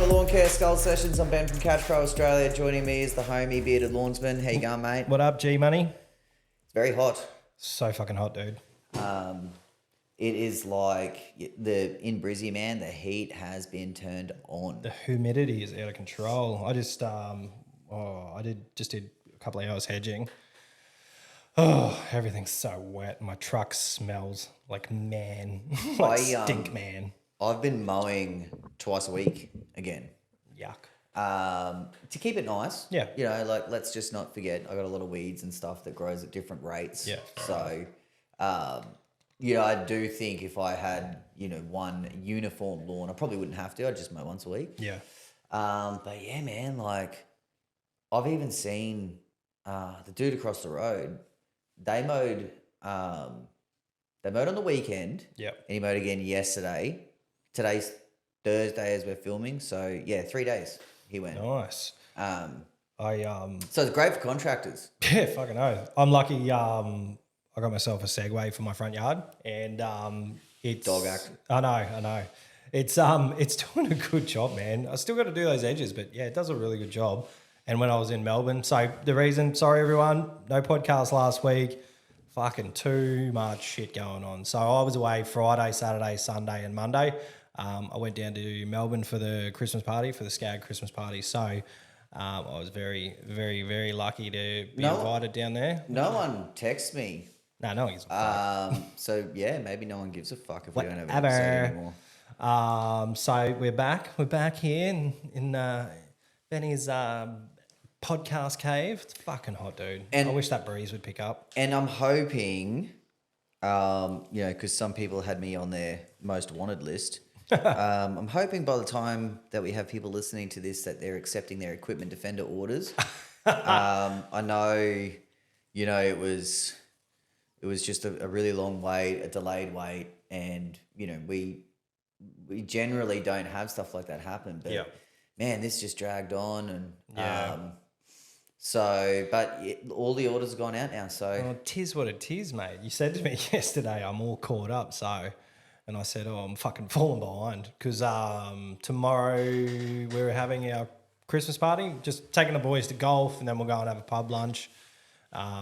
Lawn Care Skull Sessions. I'm Ben from Catch Pro Australia. Joining me is the homie bearded lawnsman. How you going, mate? What up, G-Money? It's very hot. So fucking hot, dude. It is like in Brizzy, man, the heat has been turned on. The humidity is out of control. I just did a couple of hours hedging. Oh, everything's so wet. My truck smells like man, like stink man. I've been mowing twice a week again. Yuck. To keep it nice. Yeah. You know, like let's just not forget, I got a lot of weeds and stuff that grows at different rates. Yeah. So, you know, I do think if I had, you know, one uniform lawn, I probably wouldn't have to. I'd just mow once a week. Yeah. But yeah, man, like I've even seen the dude across the road. They mowed on the weekend. Yeah. And he mowed again yesterday. Today's Thursday as we're filming. So yeah, 3 days he went. Nice. So it's great for contractors. Yeah, fucking oath. I'm lucky. I got myself a Segway for my front yard, and it's Dog act. I know. It's doing a good job, man. I still got to do those edges, but yeah, it does a really good job. And when I was in Melbourne, so the reason, sorry everyone, no podcast last week. Fucking too much shit going on. So I was away Friday, Saturday, Sunday, and Monday. I went down to Melbourne for the Christmas party, for the Skag Christmas party. So I was very, very, very lucky to be invited down there. No one texts me. No one gives a fuck. So yeah, maybe no one gives a fuck if we don't have an episode anymore. So we're back. We're back here in Benny's podcast cave. It's fucking hot, dude. And I wish that breeze would pick up. And I'm hoping, you know, because some people had me on their most wanted list. I'm hoping by the time that we have people listening to this that they're accepting their equipment defender orders. I know, you know, it was just a really long wait, a delayed wait, and you know we generally don't have stuff like that happen. But man, this just dragged on, and all the orders have gone out now. So well, tis what it is, mate. You said to me yesterday, I'm all caught up. So. And I said, I'm fucking falling behind because tomorrow we're having our Christmas party, just taking the boys to golf, and then we'll go and have a pub lunch.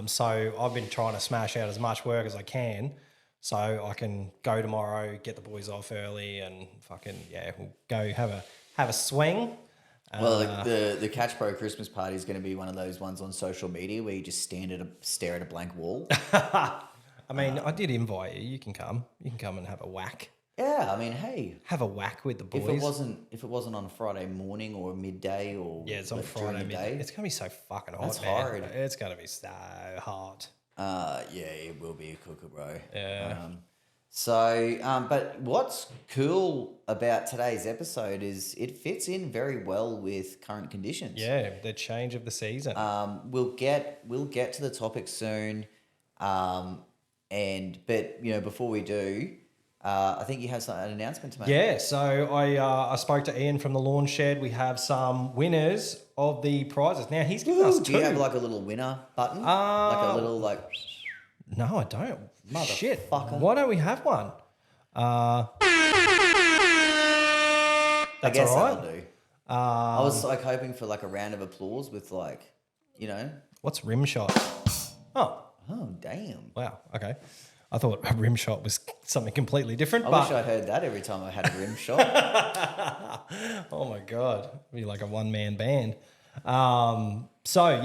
So I've been trying to smash out as much work as I can so I can go tomorrow, get the boys off early, and fucking, we'll go have a swing. Well, the Catch Pro Christmas party is going to be one of those ones on social media where you just stare at a blank wall. I mean, I did invite you. You can come. You can come and have a whack. Yeah, I mean, hey, have a whack with the boys. If it wasn't on a Friday morning or midday or it's on Friday midday. It's gonna be so fucking hot. That's man. Horrid. It's gonna be so hot. It will be a cooker, bro. Yeah. But what's cool about today's episode is it fits in very well with current conditions. Yeah, the change of the season. We'll get to the topic soon. But you know, before we do, I think you have an announcement to make. Yeah, so I spoke to Ian from the Lawn Shed. We have some winners of the prizes. Now he's given us two. Do you have like a little winner button? Like a little like. No, I don't. Shit. Motherfucker. Why don't we have one? I guess all right. That'll do. I was like hoping for like a round of applause with like, you know. What's rim shot? Oh, damn. Wow, okay. I thought a rim shot was something completely different. I wish I heard that every time I had a rim shot. Oh, my God. It'd be like a one-man band. So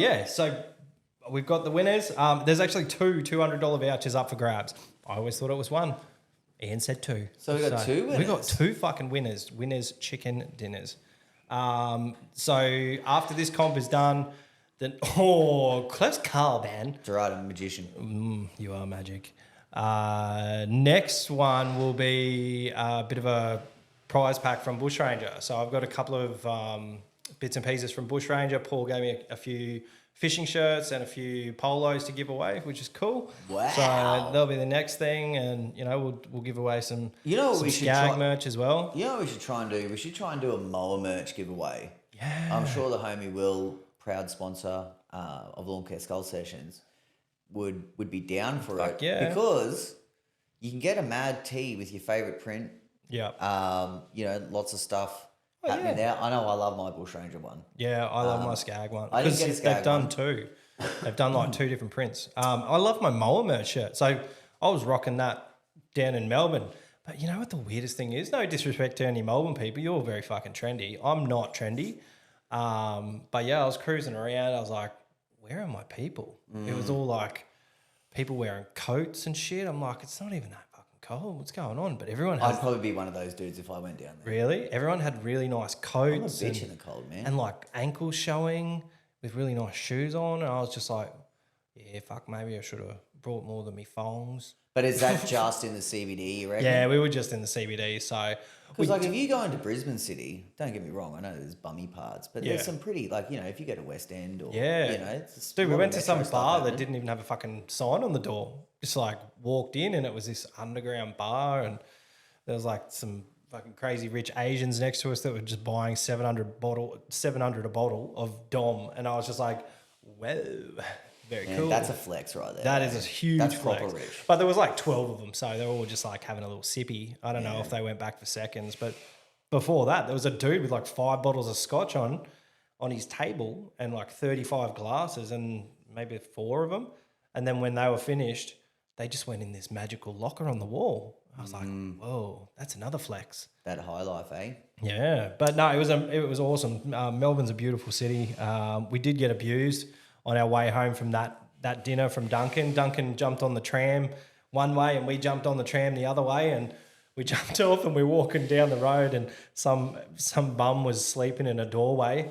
we've got the winners. There's actually two $200 vouchers up for grabs. I always thought it was one. Ian said two. So we got two winners? We got two fucking winners. Winners chicken dinners. So after this comp is done... Then, close call, man. Gerard, I'm a magician. You are magic. Next one will be a bit of a prize pack from Bushranger. So I've got a couple of bits and pieces from Bushranger. Paul gave me a few fishing shirts and a few polos to give away, which is cool. Wow. So that'll be the next thing, and you know we'll give away some Skag merch as well. You know what we should try and do? We should try and do a mower merch giveaway. Yeah. I'm sure the homie Will, proud sponsor of Lawn Care Skull Sessions, would be down for it. Yeah. Because you can get a mad tee with your favourite print. Yeah. You know, lots of stuff happening there. I know I love my bushranger one. Yeah, I love my skag one. I didn't get a skag they've done one. two. They've done like two different prints. I love my mower merch shirt. So I was rocking that down in Melbourne. But you know what the weirdest thing is? No disrespect to any Melbourne people. You're very fucking trendy. I'm not trendy. But yeah, I was cruising around. I was like, where are my people? It was all like people wearing coats and shit. I'm like, it's not even that fucking cold. What's going on? But everyone has... I'd probably be one of those dudes if I went down there. Really? Everyone had really nice I'm a coats. bitch in the cold, man. And like ankles showing with really nice shoes on. And I was just like, yeah, fuck, maybe I should have brought more than me thongs. But is that just in the CBD, you reckon? Yeah, we were just in the CBD. So Because like if you go into Brisbane City, don't get me wrong, I know there's bummy parts, but there's some pretty, like, you know, if you go to West End or, you know, it's dude, we went to metro some stuff bar that happening. didn't even have a fucking sign on the door. Just like walked in and it was this underground bar and there was like some fucking crazy rich Asians next to us that were just buying 700 a bottle of Dom. And I was just like, whoa, very Man, cool. that's a flex right there. That is a huge That's flex. proper rich. But there was like 12 of them, so they were all just like having a little sippy. I don't know if they went back for seconds, but before that, there was a dude with like 5 bottles of scotch on his table and like 35 glasses and maybe 4 of them. And then when they were finished, they just went in this magical locker on the wall. I was like, whoa, that's another flex. That high life, eh? Yeah, but no, it was awesome. Melbourne's a beautiful city. We did get abused on our way home from that dinner from Duncan. Duncan jumped on the tram one way and we jumped on the tram the other way and we jumped off and we're walking down the road and some bum was sleeping in a doorway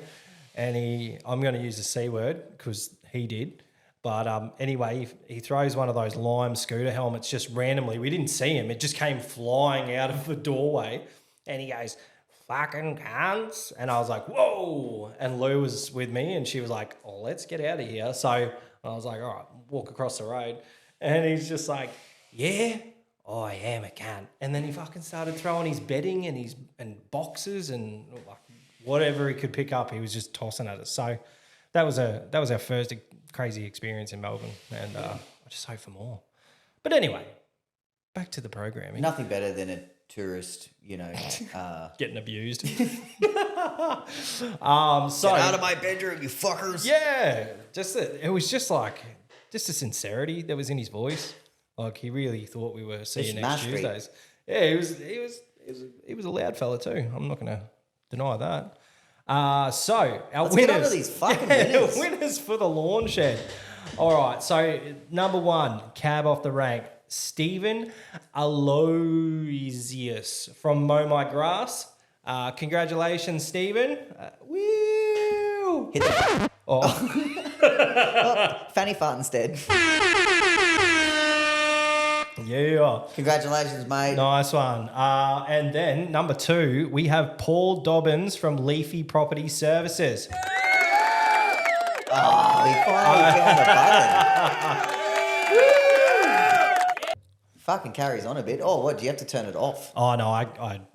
and I'm going to use the C word because he did. But anyway, he throws one of those lime scooter helmets just randomly. We didn't see him. It just came flying out of the doorway and he goes, fucking cunts. And I was like, whoa. And Lou was with me and she was like, oh, let's get out of here. So I was like, all right, walk across the road. And he's just like, yeah, I am a cunt. And then he fucking started throwing his bedding and boxes and like whatever he could pick up, he was just tossing at us. So that was our first crazy experience in Melbourne. And I just hope for more. But anyway, back to the programming. Nothing better than a tourist, you know. Getting abused. Get out of my bedroom, you fuckers. Yeah, it was just like the sincerity that was in his voice. Like he really thought we were seeing next Tuesdays. Yeah, he was a loud fella too. I'm not going to deny that. So our Let's winners, get on to these fucking winners. winners for the lawn shed. All right, so number 1, cab off the rank, Stephen Aloysius from Mow My Grass. Congratulations, Stephen. Woo! Hit the fanny fart instead. Yeah. Congratulations, mate. Nice one. And then number 2, we have Paul Dobbins from Leafy Property Services. Oh, we finally found the button. Fucking carries on a bit. Oh, what? Do you have to turn it off? Oh no,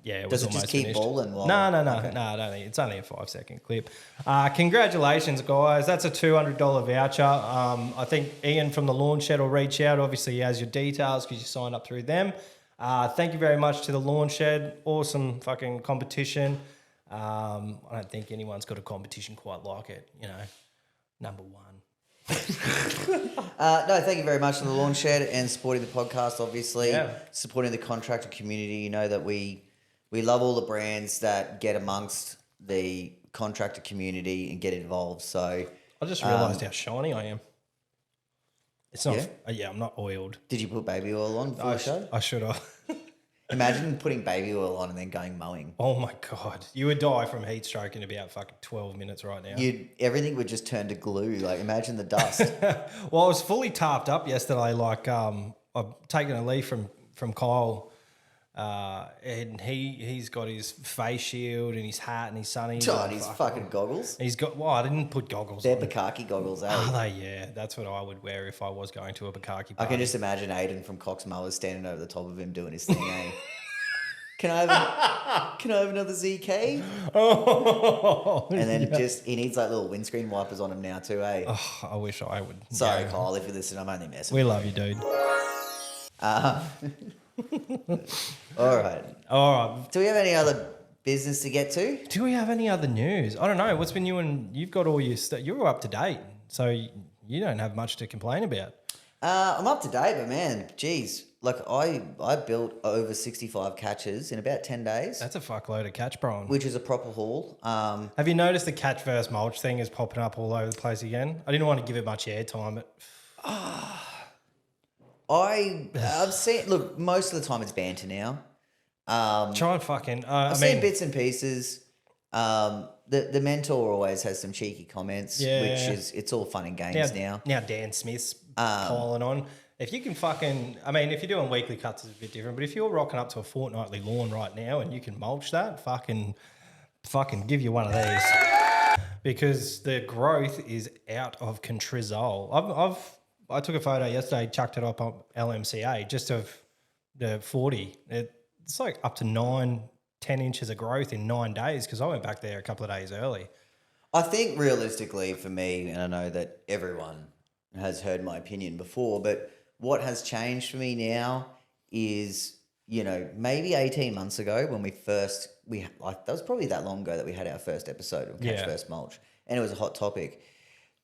yeah. It Does was it just almost keep finished. balling while? No. Okay. No, I don't think it's only a 5-second clip. Congratulations, guys. That's a $200 voucher. I think Ian from the Lawn Shed will reach out. Obviously, he has your details because you signed up through them. Thank you very much to the Lawn Shed. Awesome fucking competition. I don't think anyone's got a competition quite like it. You know, number 1. No, thank you very much to the Lawn Shed and supporting the podcast, obviously. Yeah. Supporting the contractor community. You know that we love all the brands that get amongst the contractor community and get involved. So I just realised how shiny I am. It's not. Yeah? I'm not oiled. did you put baby oil on before the show? I should have. Imagine putting baby oil on and then going mowing. Oh my God. You would die from heat stroke in about fucking 12 minutes right now. Everything would just turn to glue. Like, imagine the dust. Well, I was fully tarped up yesterday. Like, I've taken a leaf from Kyle, and he's got his face shield and his hat and his sunnies. God, his fucking goggles. He's got, well, I didn't put goggles They're on. Bukaki goggles, eh? Are they? Yeah, that's what I would wear if I was going to a Bukaki party. I can just imagine Aiden from Cox Mowers standing over the top of him doing his thing, eh? Can I have another ZK? Oh, And then he needs like little windscreen wipers on him now too, eh? I wish I would. Sorry, Yeah. Kyle, if you're listening, I'm only messing. We love you, dude. All right. All right. Do we have any other business to get to. Do we have any other news? I don't know. What's been you and you've got all your stuff. You're up to date, so you don't have much to complain about. I'm up to date, but man, geez, like I built over 65 catches in about 10 days, That's a fuckload of catch, Brian. which is a proper haul. Have you noticed the catch versus mulch thing is popping up all over the place again? I didn't want to give it much airtime, but I've seen. Look, most of the time it's banter now. try and fucking. I've seen bits and pieces. The mentor always has some cheeky comments, Yeah. which is it's all fun and games now. Now Dan Smith's piling on. If you can fucking, I mean, if you're doing weekly cuts, it's a bit different. But if you're rocking up to a fortnightly lawn right now and you can mulch that, fucking give you one of these because the growth is out of control. I took a photo yesterday, chucked it up on LMCA just of the 40. It's like up to 9-10 inches of growth in 9 days because I went back there a couple of days early. I think realistically for me, and I know that everyone has heard my opinion before, but what has changed for me now is, maybe 18 months ago when that was probably that long ago that we had our first episode of Catch First Mulch, and it was a hot topic.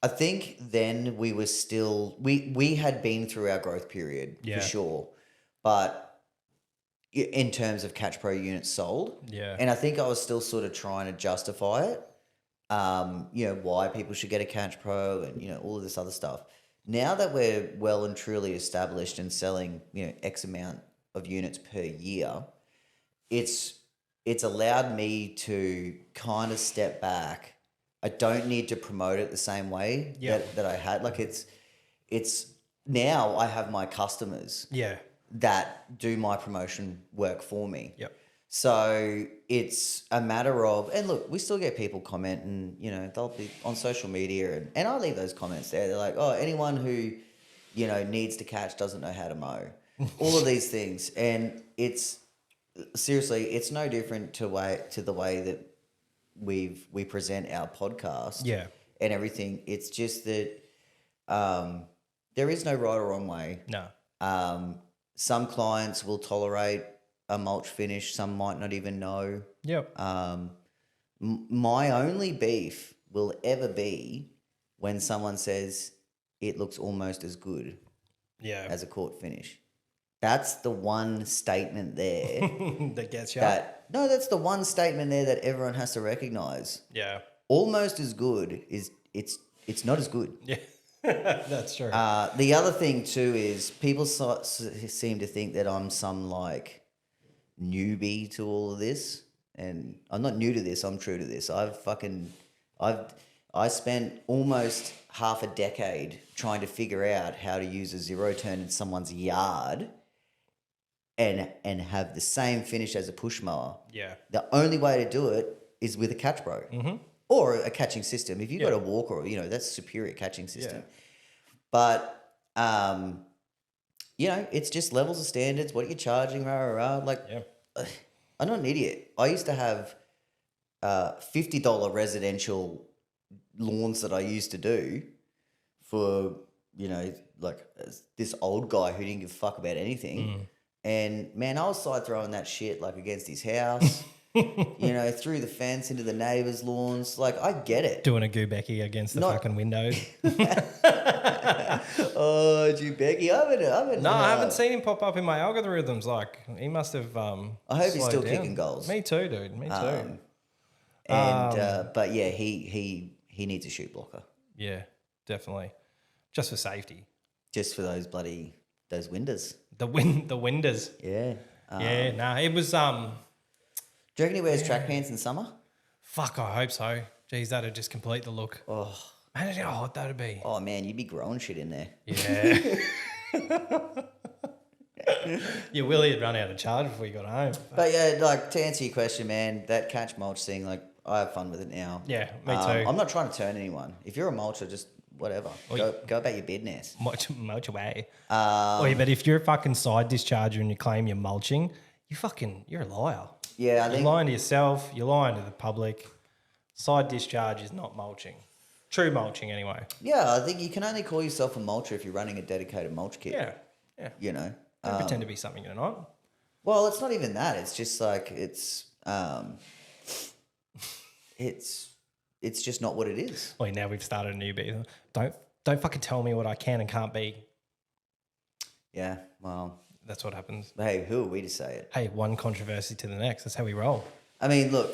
I think then we were still, we had been through our growth period for sure, but in terms of Catch Pro units sold, and I think I was still sort of trying to justify it, why people should get a Catch Pro and, all of this other stuff. Now that we're well and truly established and selling, X amount of units per year, it's allowed me to kind of step back. I don't need to promote it the same way that I had. Like it's now I have my customers that do my promotion work for me. Yep. So it's a matter of, and look, we still get people comment and, they'll be on social media and I leave those comments there. They're like, oh, anyone who, needs to catch doesn't know how to mow. All of these things. And it's, seriously, it's no different to the way that we present our podcast and everything. It's just that there is no right or wrong way. No. Some clients will tolerate a mulch finish, some might not even know. Yep. My only beef will ever be when someone says it looks almost as good as a court finish. That's the one statement there that gets you. That's the one statement there that everyone has to recognize. Yeah. Almost as good is it's not as good. Yeah. That's true. The other thing too is people seem to think that I'm some like newbie to all of this, and I'm not new to this. I'm true to this. I spent almost half a decade trying to figure out how to use a zero turn in someone's yard and have the same finish as a push mower. Yeah. The only way to do it is with a Catch Pro or a catching system. If you've got a walker, that's a superior catching system. Yeah. But it's just levels of standards. What are you charging? Like, I'm not an idiot. I used to have $50 residential lawns that I used to do for, like this old guy who didn't give a fuck about anything. And man, I was side throwing that shit like against his house, through the fence into the neighbours' lawns. Like, I get it. Doing a Becky against the fucking windows. Oh, Becky, I haven't seen him pop up in my algorithms. Like, he must have. I hope he's still down. kicking goals. Me too, dude. Me too. But yeah, he needs a shoot blocker. Yeah, definitely. Just for safety. Just for those windows. The windows. Yeah. It was. Do you reckon he wears track pants in summer? Fuck, I hope so. Geez, that'd just complete the look. Oh. Imagine how hot that'd be. Oh man, you'd be growing shit in there. Yeah. Yeah, Willie had run out of charge before you got home. But yeah, like to answer your question, man, that catch mulch thing, like I have fun with it now. Yeah, me too. I'm not trying to turn anyone. If you're a mulcher, just whatever. Go about your business. Mulch away. But if you're a fucking side discharger and you claim you're mulching, you're a liar. Yeah, You're lying to yourself. You're lying to the public. Side discharge is not mulching. True mulching, anyway. Yeah, I think you can only call yourself a mulcher if you're running a dedicated mulch kit. Yeah. Don't pretend to be something you're not. Well, it's not even that. It's just like it's just not what it is. Well, now we've started a new bit. Don't fucking tell me what I can and can't be. Yeah, well, That's what happens. hey, who are we to say it? Hey, one controversy to the next. That's how we roll. I mean, look,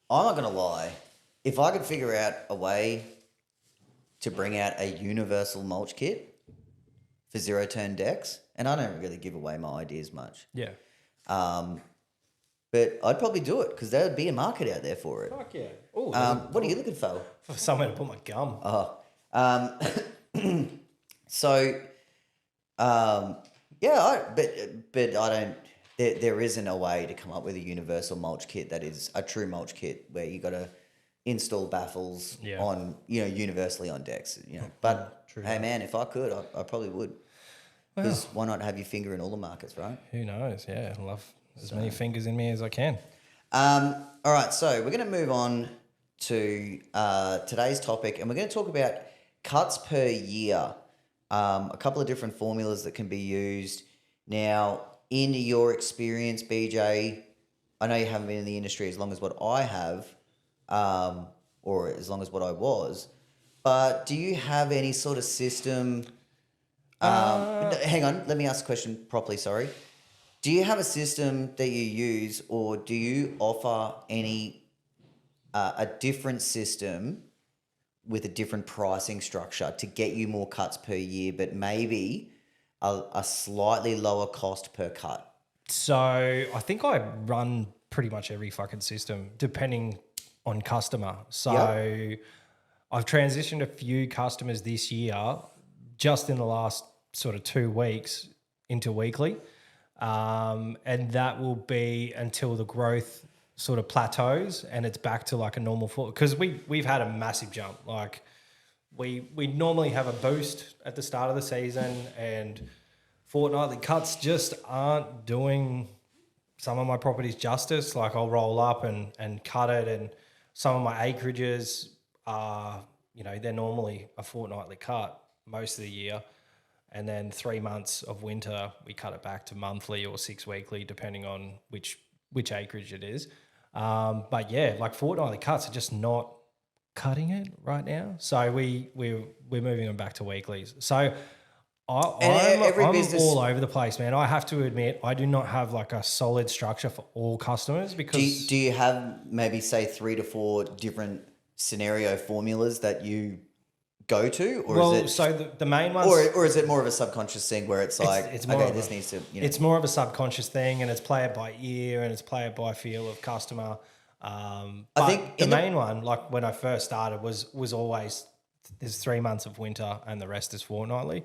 I'm not going to lie. If I could figure out a way to bring out a universal mulch kit for zero-turn decks, and I don't really give away my ideas much, Yeah. but I'd probably do it because there would be a market out there for it. Fuck yeah. Oh, What are you looking for? somewhere to put my gum. So, yeah, but I don't. There isn't a way to come up with a universal mulch kit that is a true mulch kit where you got to install baffles Yeah. on universally on decks. But True hey, that. man, if I could, I probably would. Because why not have your finger in all the markets, right? Who knows? Yeah, I love as many fingers in me as I can. All right, so we're going to move on to today's topic, and we're going to talk about cuts per year. A couple of different formulas that can be used. Now, in your experience, BJ, I know you haven't been in the industry as long as what I have, or as long as what I was, but do you have any sort of system? Hang on, let me ask the question properly, sorry. Do you have a system that you use, or do you offer any a different system with a different pricing structure to get you more cuts per year, but maybe a slightly lower cost per cut? So I think I run pretty much every fucking system depending on customer. So Yep. I've transitioned a few customers this year just in the last sort of 2 weeks into weekly. And that will be until the growth sort of plateaus and it's back to like a normal floor. Because we've had a massive jump. Like we normally have a boost at the start of the season, and fortnightly cuts just aren't doing some of my properties justice. Like I'll roll up and cut it, and some of my acreages are, they're normally a fortnightly cut most of the year. And then 3 months of winter, we cut it back to monthly or 6 weekly, depending on which acreage it is. But yeah, like fortnightly cuts are just not cutting it right now. So we're moving them back to weeklies. So I'm all over the place, man. I have to admit, I do not have like a solid structure for all customers because. Do you have maybe say 3 to 4 different scenario formulas that you go to, or is it so the main ones, or is it more of a subconscious thing where it's like it's more okay, of this a- needs to It's more of a subconscious thing, and it's play it by ear, and it's play it by feel of customer. But think the main one, like when I first started, was always there's 3 months of winter and the rest is fortnightly.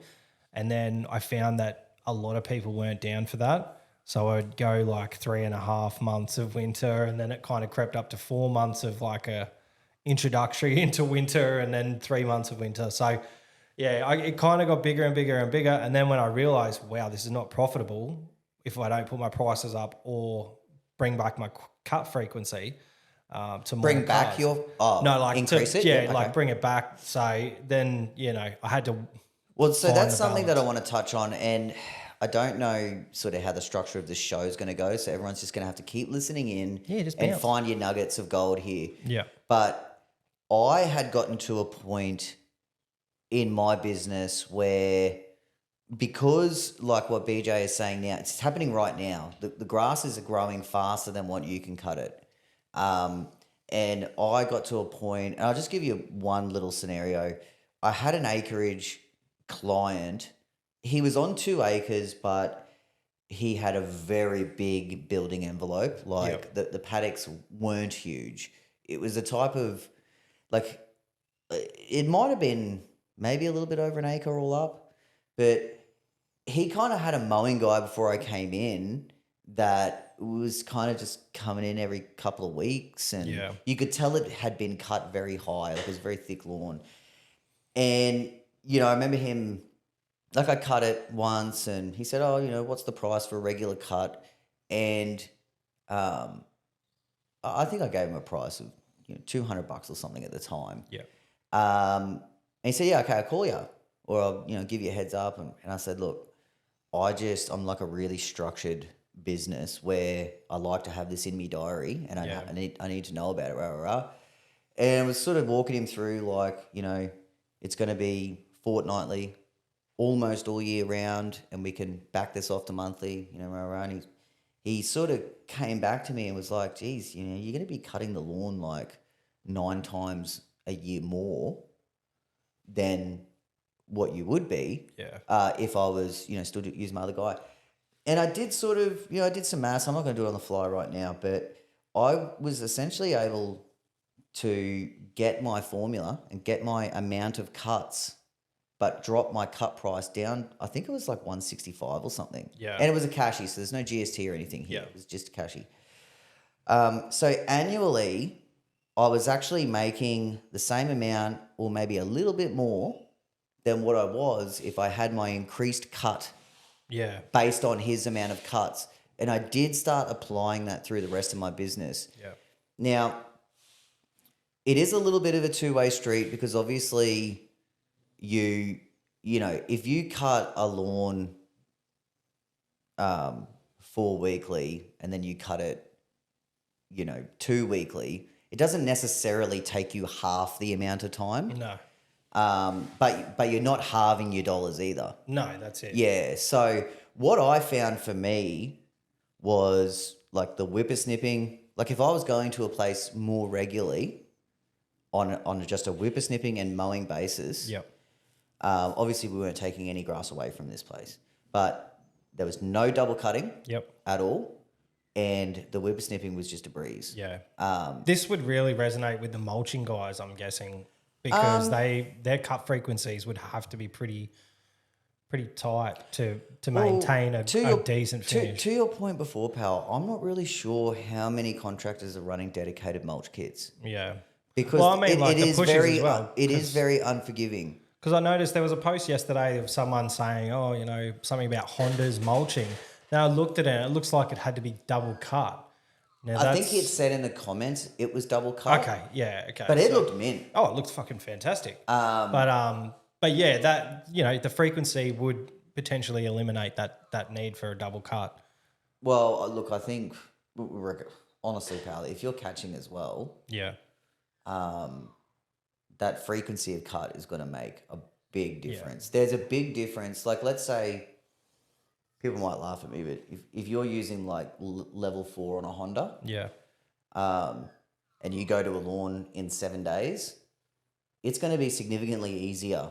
And then I found that a lot of people weren't down for that. So I'd go like 3.5 months of winter, and then it kind of crept up to 4 months of like a introductory into winter, and then 3 months of winter. So yeah, it kind of got bigger and bigger and bigger. And then when I realized, wow, this is not profitable if I don't put my prices up or bring back my cut frequency to more bring back cars. your no, like increase it? Yeah, Yeah, like okay. bring it back. So then I had to. Well, so find that's the something that I balance. want to touch on, and I don't know sort of how the structure of the show is going to go, so everyone's just going to have to keep listening in Yeah, just and bounce. find your nuggets of gold here. Yeah. But I had gotten to a point in my business where, because like what BJ is saying now, it's happening right now. The grasses are growing faster than what you can cut it. And I got to a point, and I'll just give you one little scenario. I had an acreage client. He was on 2 acres, but he had a very big building envelope. Like the paddocks weren't huge. It was a type of like, it might have been maybe a little bit over an acre all up, but he kind of had a mowing guy before I came in that was kind of just coming in every couple of weeks, and Yeah. you could tell it had been cut very high. Like it was very thick lawn. And, I remember him, like I cut it once and he said, oh, what's the price for a regular cut? And I think I gave him a price of $200 or something at the time. Yeah. And he said, yeah, okay, I'll call you, or I'll give you a heads up. And I said, look, I'm like a really structured business where I like to have this in my diary and Yeah. I need to know about it, rah, rah, rah. And I was sort of walking him through like, it's going to be fortnightly, almost all year round, and we can back this off to monthly, rah, rah. And he sort of came back to me and was like, geez, you're going to be cutting the lawn like 9 times a year more than what you would be if I was, still using my other guy. And I did sort of, I did some maths. I'm not going to do it on the fly right now, but I was essentially able to get my formula and get my amount of cuts, but drop my cut price down. I think it was like 165 or something. Yeah. And it was a cashy, so there's no GST or anything here. Yeah. It was just a cashy. So annually, I was actually making the same amount or maybe a little bit more than what I was if I had my increased cut based on his amount of cuts. And I did start applying that through the rest of my business. Yeah. Now, it is a little bit of a two-way street because obviously if you cut a lawn 4 weekly and then you cut it, 2 weekly, it doesn't necessarily take you half the amount of time. No. But you're not halving your dollars either. No, that's it. Yeah. So what I found for me was like the whippersnipping. Like if I was going to a place more regularly on just a whippersnipping and mowing basis. Yep. Obviously we weren't taking any grass away from this place, but there was no double cutting. At all. And the whippersnipping was just a breeze. Yeah. This would really resonate with the mulching guys, I'm guessing, because their cut frequencies would have to be pretty tight to maintain a decent finish. To your point before, pal, I'm not really sure how many contractors are running dedicated mulch kits. Yeah. Because it is very unforgiving. Because I noticed there was a post yesterday of someone saying, something about Honda's mulching. Now I looked at it and it looks like it had to be double cut. Now I think it said in the comments it was double cut. Okay, yeah, okay. But it looked mint. Oh, it looks fucking fantastic. But yeah, that the frequency would potentially eliminate that need for a double cut. Well, look, I think honestly, pal, if you're catching as well, that frequency of cut is going to make a big difference. Yeah. There's a big difference. Like, let's say, people might laugh at me, but if you're using like level 4 on a Honda, and you go to a lawn in 7 days, it's going to be significantly easier.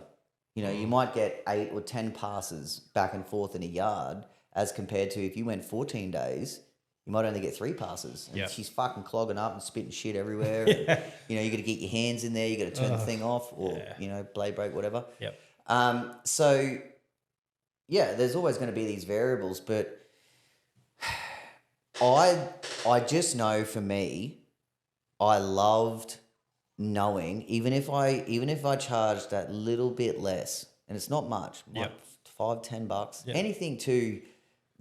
You might get 8 or 10 passes back and forth in a yard as compared to if you went 14 days, you might only get 3 passes. And she's fucking clogging up and spitting shit everywhere. And, you got to get your hands in there. You got to turn the thing off or, blade break, whatever. Yep. So, yeah, there's always going to be these variables, but I just know for me, I loved knowing even if I charged that little bit less, and it's not much, like $5-10, anything to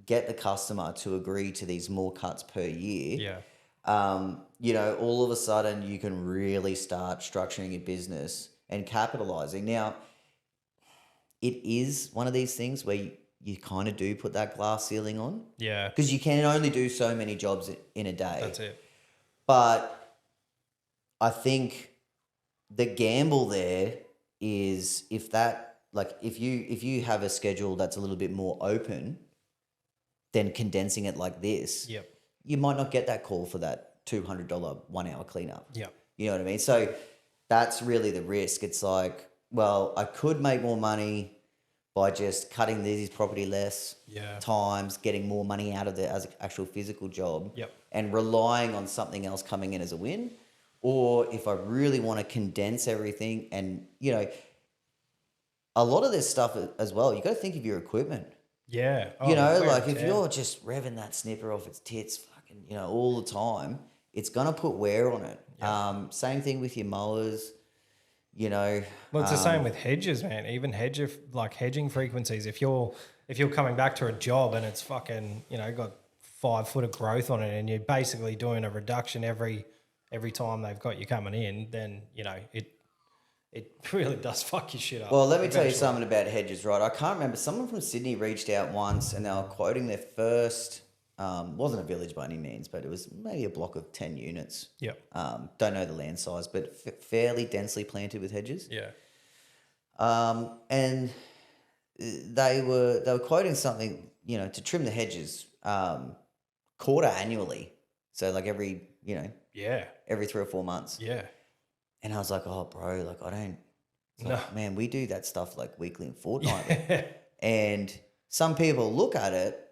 get the customer to agree to these more cuts per year. All of a sudden you can really start structuring your business and capitalizing. Now, it is one of these things where you kind of do put that glass ceiling on. Yeah. Because you can only do so many jobs in a day. That's it. But I think the gamble there is if you have a schedule that's a little bit more open, then condensing it like this, you might not get that call for that $200 1 hour cleanup. You know what I mean? So that's really the risk. It's like, well, I could make more money by just cutting these property less times, getting more money out of it as an actual physical job, and relying on something else coming in as a win. Or if I really want to condense everything and, a lot of this stuff as well, you got to think of your equipment. Yeah. If you're just revving that snipper off its tits fucking, all the time, it's going to put wear on it. Same thing with your mowers. Well, it's the same with hedges, man. Even hedging frequencies. If you're coming back to a job and it's fucking, got 5 foot of growth on it, and you're basically doing a reduction every time they've got you coming in, then it really does fuck your shit up. Well, let me tell you something about hedges, right? I can't remember. Someone from Sydney reached out once, and they were quoting their first Wasn't a village by any means, but it was maybe a block of 10 units. Yep. Don't know the land size, but fairly densely planted with hedges. Yeah. And they were quoting something, to trim the hedges quarter annually. So like every, Yeah. every 3 or 4 months. Yeah. And I was like, oh, bro, like I don't. It's No. like, man, we do that stuff like weekly and fortnightly. And some people look at it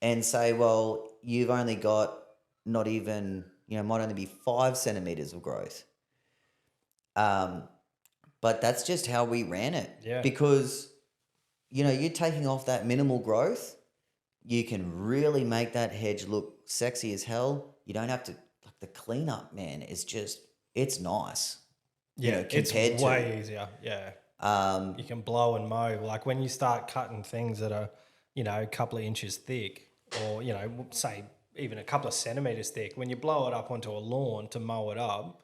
and say, well, you've only got not even, might only be 5 centimeters of growth. But that's just how we ran it. Yeah. Because, you're taking off that minimal growth, you can really make that hedge look sexy as hell. You don't have to, like the cleanup, man, is just, it's nice. Yeah, compared it's way easier. Yeah. You can blow and mow. Like when you start cutting things that are, a couple of inches thick or, say even a couple of centimeters thick, when you blow it up onto a lawn to mow it up,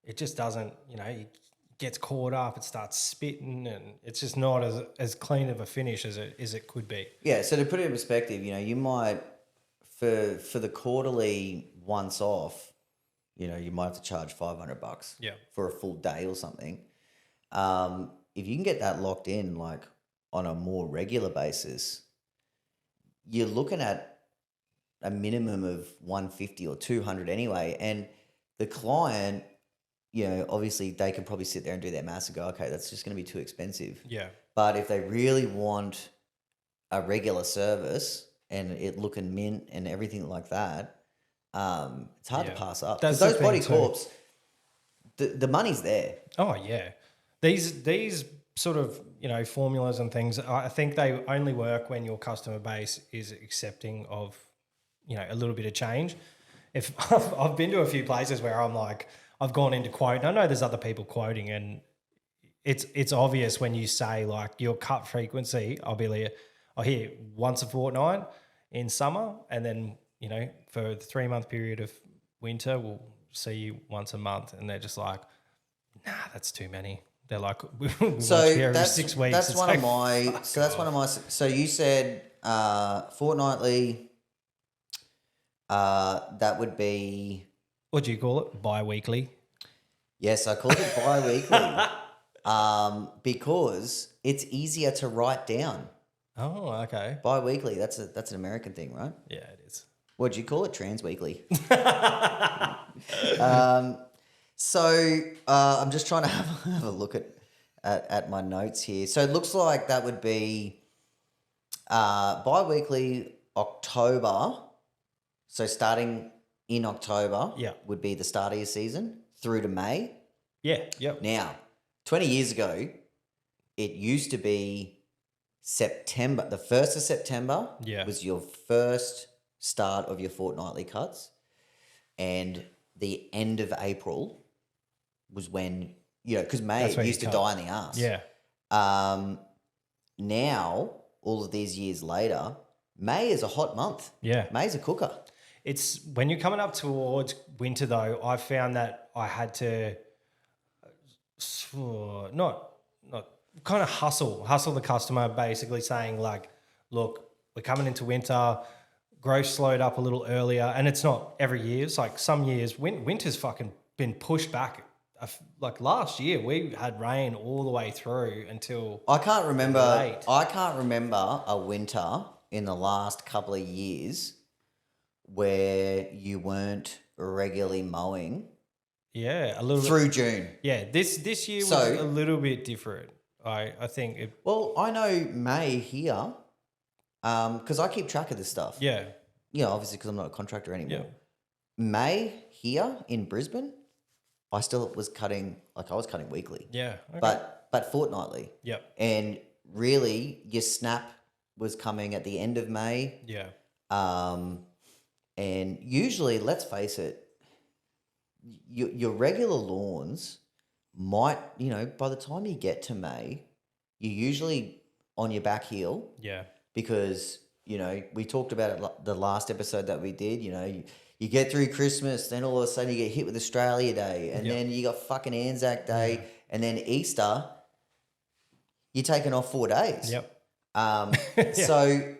it just doesn't, it gets caught up, it starts spitting, and it's just not as clean of a finish as it could be. Yeah, so to put it in perspective, you might, for the quarterly once off, you might have to charge $500 for a full day or something. If you can get that locked in, like on a more regular basis, you're looking at a minimum of 150 or 200 anyway. And the client, obviously they can probably sit there and do their maths and go, okay, that's just going to be too expensive. Yeah. But if they really want a regular service and it looking mint and everything like that, it's hard to pass up. That's Because the those body thing too. corps, the money's there. Oh yeah, these sort of formulas and things, I think they only work when your customer base is accepting of a little bit of change. If I've been to a few places where I'm like, I've gone into quote, and I know there's other people quoting, and it's obvious when you say like your cut frequency, I'll hear once a fortnight in summer, and then for the 3-month period of winter, we'll see you once a month, and they're just like, nah, that's too many. They're like, we watch you every 6 weeks. That's one of my. So that's one of my. So you said fortnightly. That would be. What do you call it? Bi-weekly? Yes, I called it bi-weekly. Because it's easier to write down. Oh, okay. Bi-weekly. That's an American thing, right? Yeah, it is. What'd you call it? Trans-weekly. So I'm just trying to have a look at my notes here. So it looks like that would be bi-weekly October. So starting in October would be the start of your season through to May. Yeah, yep. Now, 20 years ago, it used to be September. The 1st of September was your first start of your fortnightly cuts. And the end of April was when, because May used to die in the ass. Yeah. Now, all of these years later, May is a hot month. Yeah. May's a cooker. It's when you're coming up towards winter, though, I found that I had to not kind of hustle the customer, basically saying like, look, we're coming into winter, growth slowed up a little earlier, and it's not every year. It's like some years winter's fucking been pushed back. Like last year, we had rain all the way through until I can't remember late. a winter in the last couple of years where you weren't regularly mowing. Yeah, a little through bit. June. Yeah, this year was a little bit different. I think it. Well, I know May here, because I keep track of this stuff. Yeah. Obviously because I'm not a contractor anymore. Yeah. May here in Brisbane, I still was cutting, like I was cutting weekly. Yeah. Okay. But fortnightly. Yep. And really, your snap was coming at the end of May. Yeah. And usually, let's face it, your regular lawns might, by the time you get to May, you're usually on your back heel. Yeah. Because, we talked about it the last episode that we did, you get through Christmas, then all of a sudden you get hit with Australia Day, and then you got fucking Anzac Day, and then Easter, you're taking off 4 days. Yep. So,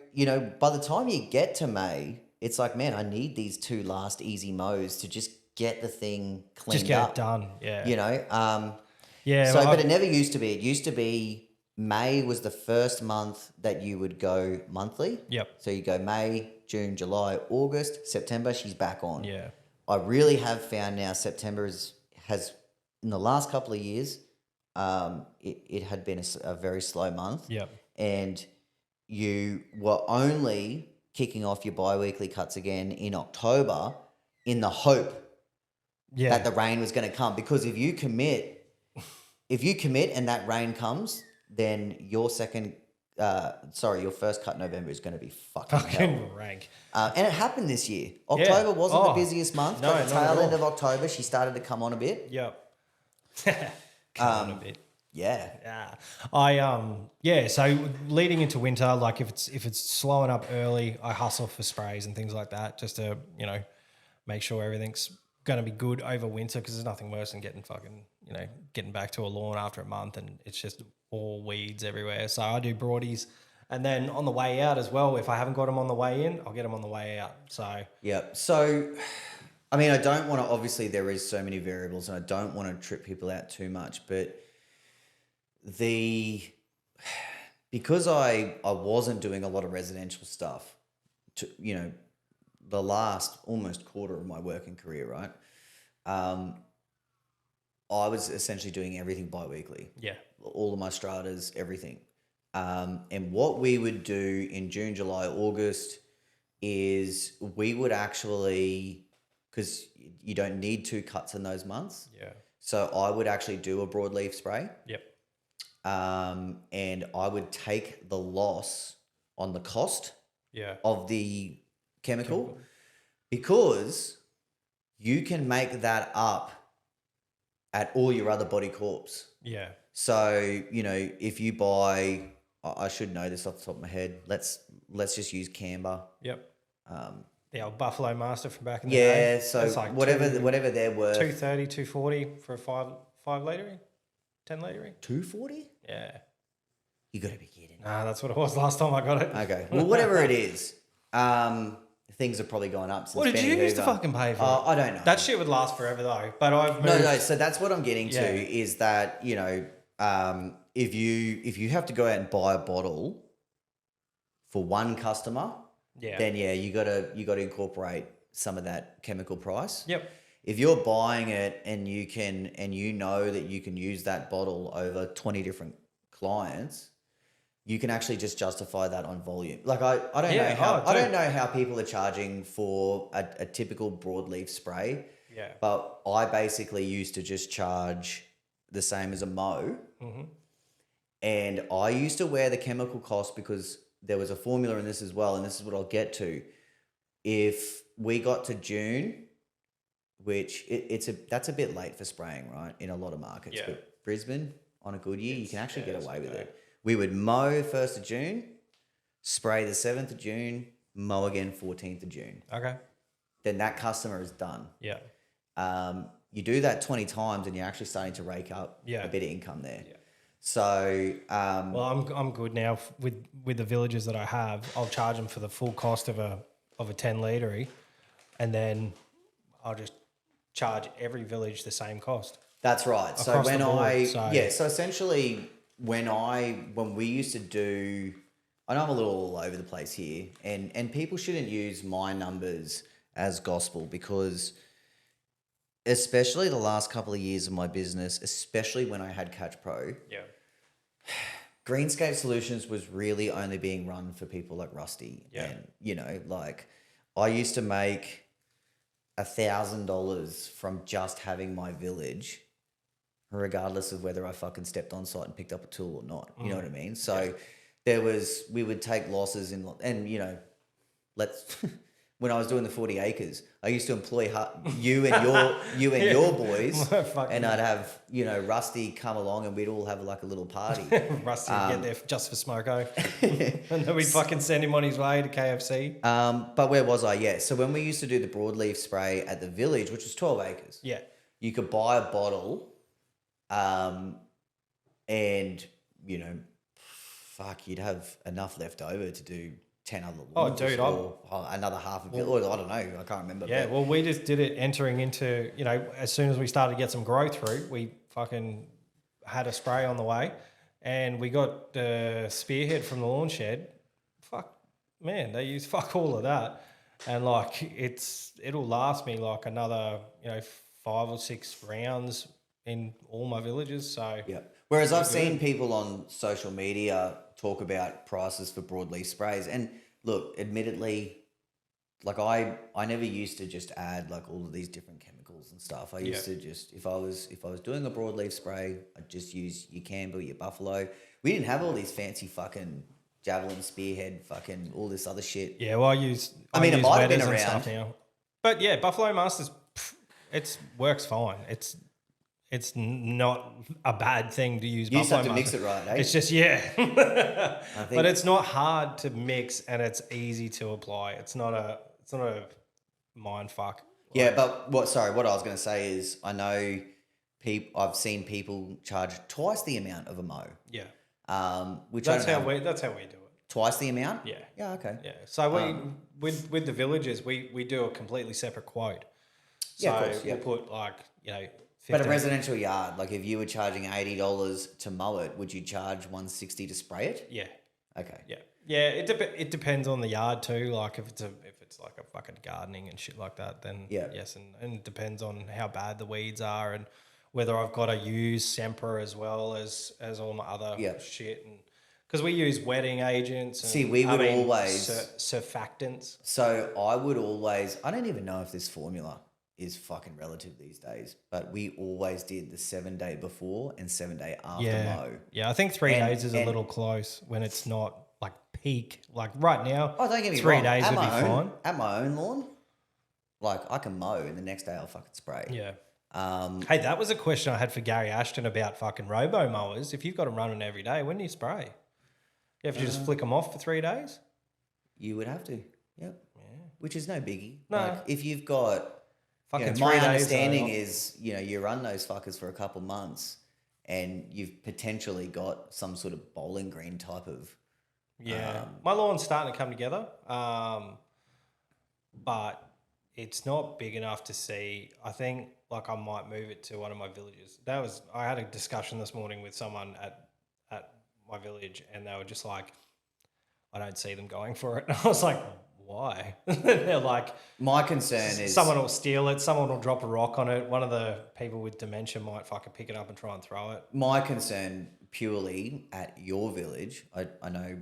by the time you get to May, it's like, man, I need these 2 last easy mows to just get the thing cleaned Just get up. it done. Yeah. You know, Yeah. so, well, but it never used to be. It used to be May was the first month that you would go monthly. Yep. So you go May, June, July, August, September, she's back on. Yeah. I really have found now September has in the last couple of years, it had been a very slow month. Yep. And you were only kicking off your bi-weekly cuts again in October in the hope Yeah. that the rain was going to come. Because if you commit and that rain comes, then your first cut in November is going to be fucking hell. Fucking rank. And it happened this year. October wasn't the busiest month, no, but the not at tail end all. of October, she started to come on a bit. Yep. Come on a bit. Yeah. Yeah. So leading into winter, like if it's slowing up early, I hustle for sprays and things like that, just to make sure everything's going to be good over winter, because there's nothing worse than getting back to a lawn after a month and it's just all weeds everywhere. So I do broadies, and then on the way out as well, if I haven't got them on the way in, I'll get them on the way out. So yeah. So, I mean, I don't want to. Obviously, there is so many variables, and I don't want to trip people out too much, but because I wasn't doing a lot of residential stuff, the last almost quarter of my working career, right? I was essentially doing everything bi-weekly. yeah, All of my stratas, everything. And what we would do in June, July, August is we would actually, because you don't need 2 cuts in those months. yeah, So I would actually do a broadleaf spray. yep, And I would take the loss on the cost yeah, of the chemical because you can make that up at all your other body corps. yeah, So, if you buy, I should know this off the top of my head. Let's just use Camber. yep. The old Buffalo Master from back in the day. Yeah, so That's like whatever they're worth. 230, 240 for a 5 litre, 10 litre. 240? Yeah. You got to be kidding. Nah, that's what it was last time I got it. Okay. Well, whatever it is, things have probably gone up since What did Benny you used to Hoover. fucking pay for? I don't know. That shit would last forever though. But I've moved. No. So that's what I'm getting to Yeah. is that if you have to go out and buy a bottle for one customer, Yeah. then you gotta incorporate some of that chemical price. Yep. If you're buying it and you know that you can use that bottle over 20 different clients, you can actually just justify that on volume. Like I don't know how people are charging for a typical broadleaf spray. Yeah. But I basically used to just charge the same as a mow. Mm-hmm. And I used to wear the chemical cost because there was a formula in this as well, and this is what I'll get to. If we got to June, which that's a bit late for spraying, right? In a lot of markets. Yeah. But Brisbane, on a good year, you can actually get it's away with okay. it. We would mow 1st of June, spray the 7th of June, mow again 14th of June. Okay. Then that customer is done. Yeah. You do that 20 times and you're actually starting to rake up Yeah. a bit of income there. Yeah. So, Well, I'm good now with the villages that I have. I'll charge them for the full cost of a 10 litre, and then I'll just charge every village the same cost. that's right. So Across when the board, so essentially when we used to do, I know I'm a little all over the place here, and people shouldn't use my numbers as gospel because especially the last couple of years of my business, especially when I had Catch Pro, Yeah. Greenscape Solutions was really only being run for people like Rusty. Yeah. And, like I used to make $1,000 from just having my village, regardless of whether I fucking stepped on site and picked up a tool or not. You know what I mean? So we would take losses when I was doing the 40 acres, I used to employ you and your boys, and I'd have Rusty come along, and we'd all have like a little party. Rusty would get there just for smoko, and then we'd fucking send him on his way to KFC. But where was I? Yeah, so when we used to do the broadleaf spray at the village, which was 12 acres, Yeah. you could buy a bottle, and you'd have enough left over to do 10 other Oh, launches dude, or another half of it, or I don't know, I can't remember. Yeah, but well, we just did it entering into, as soon as we started to get some growth through, we fucking had a spray on the way and we got the spearhead from the lawn shed. Fuck, man, they use fuck all of that. And like, it'll last me like another, 5 or 6 rounds in all my villages. So yeah. Whereas I've seen people on social media talk about prices for broadleaf sprays, and look, admittedly, like I never used to just add like all of these different chemicals and stuff. I used to just if I was doing a broadleaf spray, I'd just use your Campbell, your Buffalo. We didn't have all these fancy fucking Javelin, Spearhead, fucking all this other shit. yeah, well, I use it might have been wetters and around. stuff now. But yeah, Buffalo Masters, it works fine. It's not a bad thing to use. You just Buffalo have to mix Master. it right, eh? It's just I think, but it's not hard to mix and it's easy to apply. It's not a mind fuck. yeah, but what I was going to say is I know I've seen people charge twice the amount of a mow. Yeah, Which that's I don't how know. we do it. Twice the amount? Yeah, Yeah, okay. yeah. So with the villages, we do a completely separate quote. So Yeah, of course, yeah. we'll put like 15. But a residential yard, like if you were charging $80 to mow it, would you charge $160 to spray it? Yeah. Okay. Yeah, yeah. It depends on the yard too. Like if it's like a fucking gardening and shit like that, then yes, and it depends on how bad the weeds are and whether I've got to use Semper as well as all my other shit, and because we use wetting agents. And, See, we would always surfactants. So I would always. I don't even know if this formula is fucking relative these days, but we always did the 7 day before and 7 day after mow. Yeah, I think 3 days is a little close when it's not like peak. Like right now, Oh, don't get me 3 wrong. days At would be my own, fine. At my own lawn, like I can mow and the next day I'll fucking spray. Yeah. Hey, that was a question I had for Gary Ashton about fucking robo mowers. If you've got them running every day, when do you spray? You have to just flick them off for 3 days? You would have to. Yep. Yeah. Which is no biggie. No. Like if you've got Fucking 3 my days. understanding is, you run those fuckers for a couple months and you've potentially got some sort of bowling green type of. Yeah. My lawn's starting to come together. But it's not big enough to see. I think like I might move it to one of my villages. I had a discussion this morning with someone at my village and they were just like, I don't see them going for it. And I was like, why? They're like, my concern is someone will steal it, someone will drop a rock on it, one of the people with dementia might fucking pick it up and try and throw it. my concern purely at your village. I know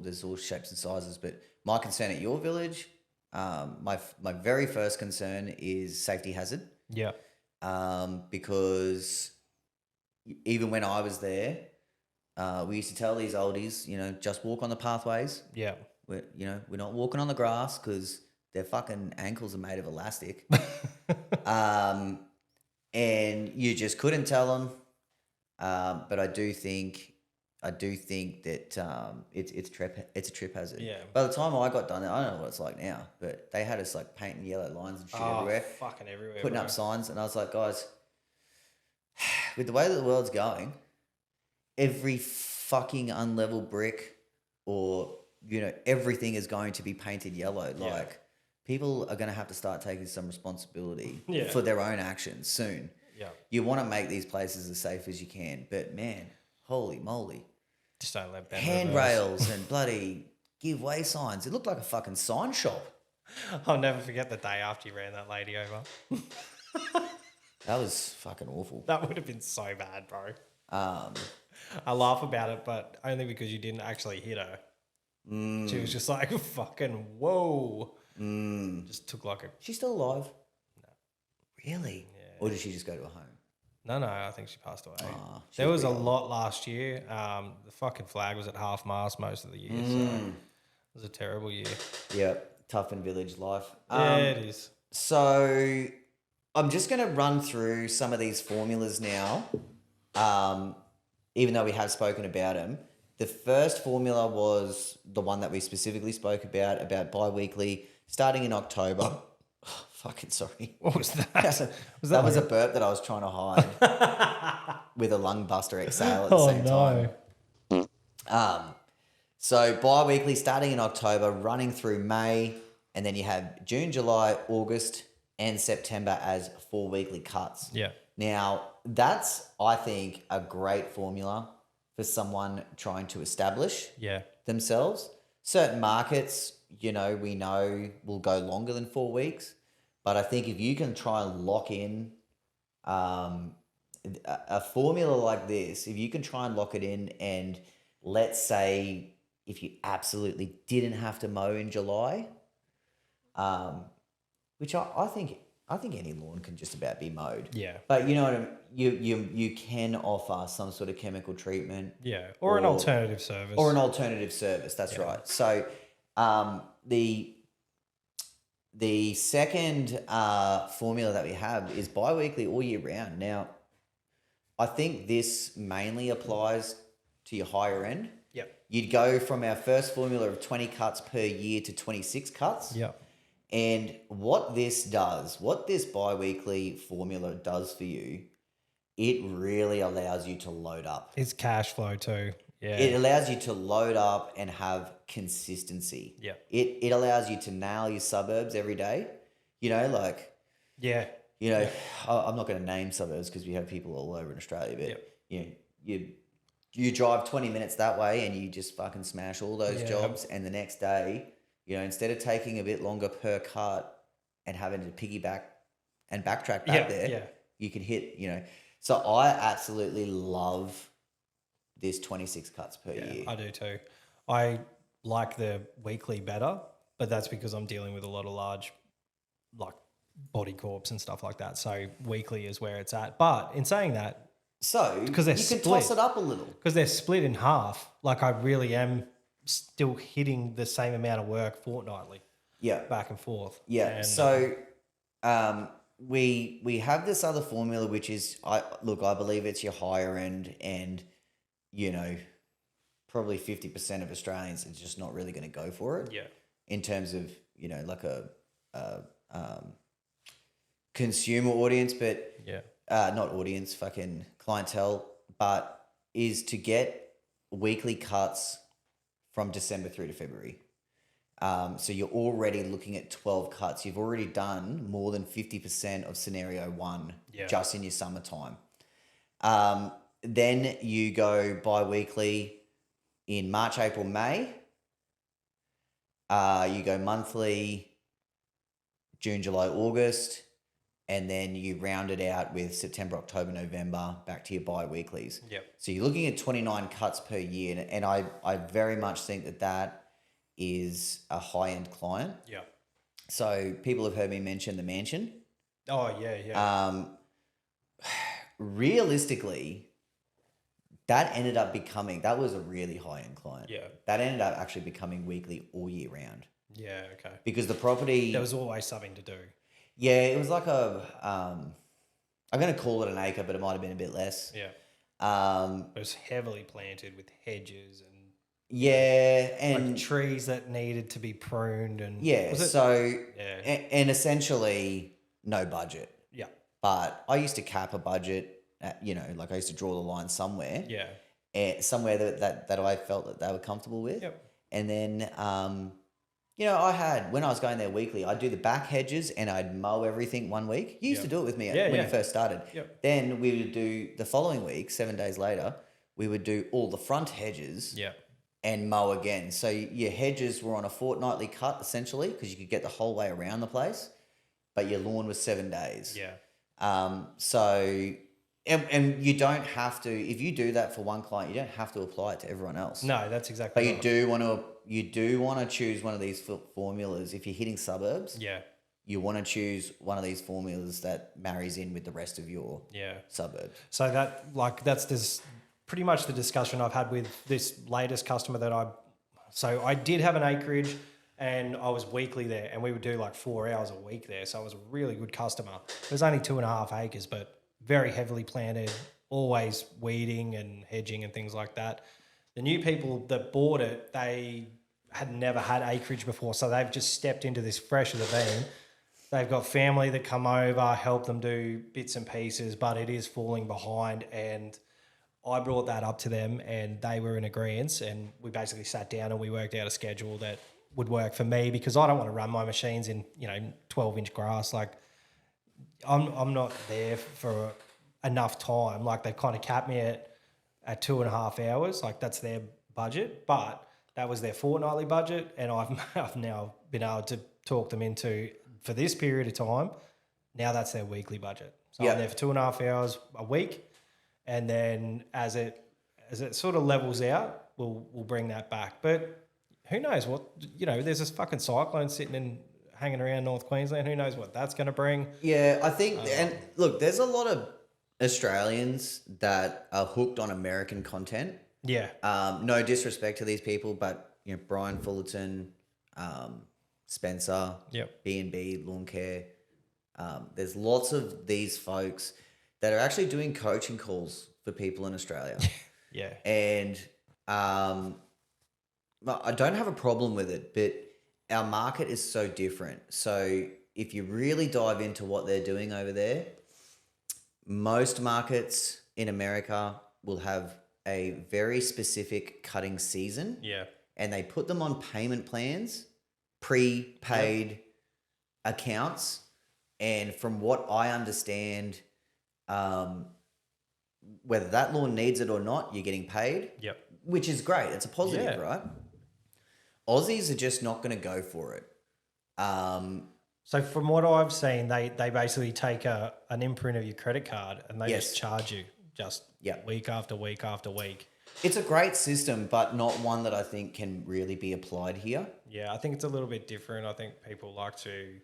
there's all shapes and sizes, but my concern at your village, my very first concern is safety hazard. Yeah. Because even when I was there, we used to tell these oldies, just walk on the pathways. Yeah. We're not walking on the grass because their fucking ankles are made of elastic. And you just couldn't tell them. But I do think that it's a trip hazard. Yeah. By the time I got done, I don't know what it's like now, but they had us like painting yellow lines and shit everywhere, fucking everywhere, putting up signs, and I was like, guys, with the way that the world's going, every fucking unlevel brick or everything is going to be painted yellow. Yeah. Like people are going to have to start taking some responsibility Yeah. for their own actions soon. Yeah. You want to make these places as safe as you can, but man, holy moly. Just don't let Handrails and bloody give way signs. It looked like a fucking sign shop. I'll never forget the day after you ran that lady over. That was fucking awful. That would have been so bad, bro. I laugh about it, but only because you didn't actually hit her. She was just like, fucking whoa. Just took like a... She's still alive? No. Really? Yeah. Or did she just go to a home? No, I think she passed away. She There was a pretty old. lot last year. The fucking flag was at half mast most of the year, so it was a terrible year. Yeah, tough in village life. Yeah, it is. So I'm just going to run through some of these formulas now, even though we have spoken about them. The first formula was the one that we specifically spoke about bi-weekly, starting in October. Oh, fucking sorry. What was that? That was a burp that I was trying to hide with a lung buster exhale at the same time. So bi-weekly starting in October, running through May, and then you have June, July, August, and September as 4 weekly cuts. Yeah. Now, that's, I think, a great formula for someone trying to establish Yeah. themselves. Certain markets, we know will go longer than 4 weeks. But I think if you can try and lock in a formula like this, if you can try and lock it in, and let's say if you absolutely didn't have to mow in July, which I think any lawn can just about be mowed. Yeah. But you know what I mean? You can offer some sort of chemical treatment. Yeah. Or an alternative service. Or an alternative service. That's right. So the second formula that we have is bi-weekly all year round. Now, I think this mainly applies to your higher end. Yep. You'd go from our first formula of 20 cuts per year to 26 cuts. Yep. And what this bi-weekly formula does for you, it really allows you to load up. It's cash flow too. Yeah. It allows you to load up and have consistency. Yeah. It allows you to nail your suburbs every day. Yeah. I'm not going to name suburbs because we have people all over in Australia, but Yep. you drive 20 minutes that way and you just fucking smash all those Yeah. jobs, and the next day, instead of taking a bit longer per cut and having to piggyback and backtrack back there, you can hit, So I absolutely love this 26 cuts per year. I do too. I like the weekly better, but that's because I'm dealing with a lot of large, like body corps and stuff like that. So weekly is where it's at. But in saying that, So because they're you can split. toss it up a little. Because they're split in half, like I really am still hitting the same amount of work fortnightly. Yeah. Back and forth. Yeah. And, So we have this other formula, which is I believe it's your higher end, and probably 50% of Australians are just not really going to go for it. Yeah. In terms of like a consumer audience, but not audience, fucking clientele, but is to get weekly cuts from December through to February. So you're already looking at 12 cuts. You've already done more than 50% of scenario one just in your summertime. Then you go bi-weekly in March, April, May. You go monthly June, July, August. And then you round it out with September, October, November, back to your bi-weeklies. Yep. So you're looking at 29 cuts per year. And I very much think that is a high-end client. Yeah. So people have heard me mention the mansion. Oh, yeah. Realistically, that was a really high-end client. Yeah. That ended up actually becoming weekly all year round. Yeah, okay. Because the property... There was always something to do. Yeah, it was like I'm going to call it an acre, but it might have been a bit less. Yeah. It was heavily planted with hedges and and trees that needed to be pruned and and essentially no budget. Yeah. But I used to cap a budget at, like I used to draw the line somewhere. Yeah. Somewhere that I felt that they were comfortable with. Yep. And then I had, when I was going there weekly, I'd do the back hedges and I'd mow everything one week. You used to do it with me when you first started. Yep. Then we would do the following week, 7 days later, we would do all the front hedges and mow again. So your hedges were on a fortnightly cut essentially because you could get the whole way around the place, but your lawn was 7 days. Yeah. And you don't have to, if you do that for one client, you don't have to apply it to everyone else. No, that's exactly But right. you do want to choose one of these formulas. If you're hitting suburbs, you want to choose one of these formulas that marries in with the rest of your suburb. So that's this pretty much the discussion I've had with this latest customer so I did have an acreage and I was weekly there and we would do like 4 hours a week there. So I was a really good customer. It was only 2.5 acres, but very heavily planted, always weeding and hedging and things like that. The new people that bought it, they had never had acreage before, so they've just stepped into this fresh as a bean. They've got family that come over, help them do bits and pieces, but it is falling behind. And I brought that up to them and they were in agreement, and we basically sat down and we worked out a schedule that would work for me, because I don't want to run my machines in, 12-inch grass. Like I'm not there for enough time. Like they've kind of capped me at 2.5 hours. Like that's their budget, but that was their fortnightly budget. And I've now been able to talk them into, for this period of time, now that's their weekly budget. So I'm there for 2.5 hours a week. And then as it sort of levels out, we'll bring that back. But who knows what, there's this fucking cyclone hanging around North Queensland. Who knows what that's going to bring? Yeah, I think, and look, there's a lot of Australians that are hooked on American content. Yeah. No disrespect to these people, but Brian Fullerton, Spencer, B&B, Lawn Care. There's lots of these folks that are actually doing coaching calls for people in Australia. Yeah. And I don't have a problem with it, but our market is so different. So if you really dive into what they're doing over there, most markets in America will have a very specific cutting season. Yeah. And they put them on payment plans, prepaid accounts. And from what I understand, whether that lawn needs it or not, you're getting paid. Yep. Which is great. It's a positive, right? Aussies are just not going to go for it. So from what I've seen, they basically take an imprint of your credit card and they just charge you week after week after week. It's a great system, but not one that I think can really be applied here. Yeah, I think it's a little bit different. I think people like to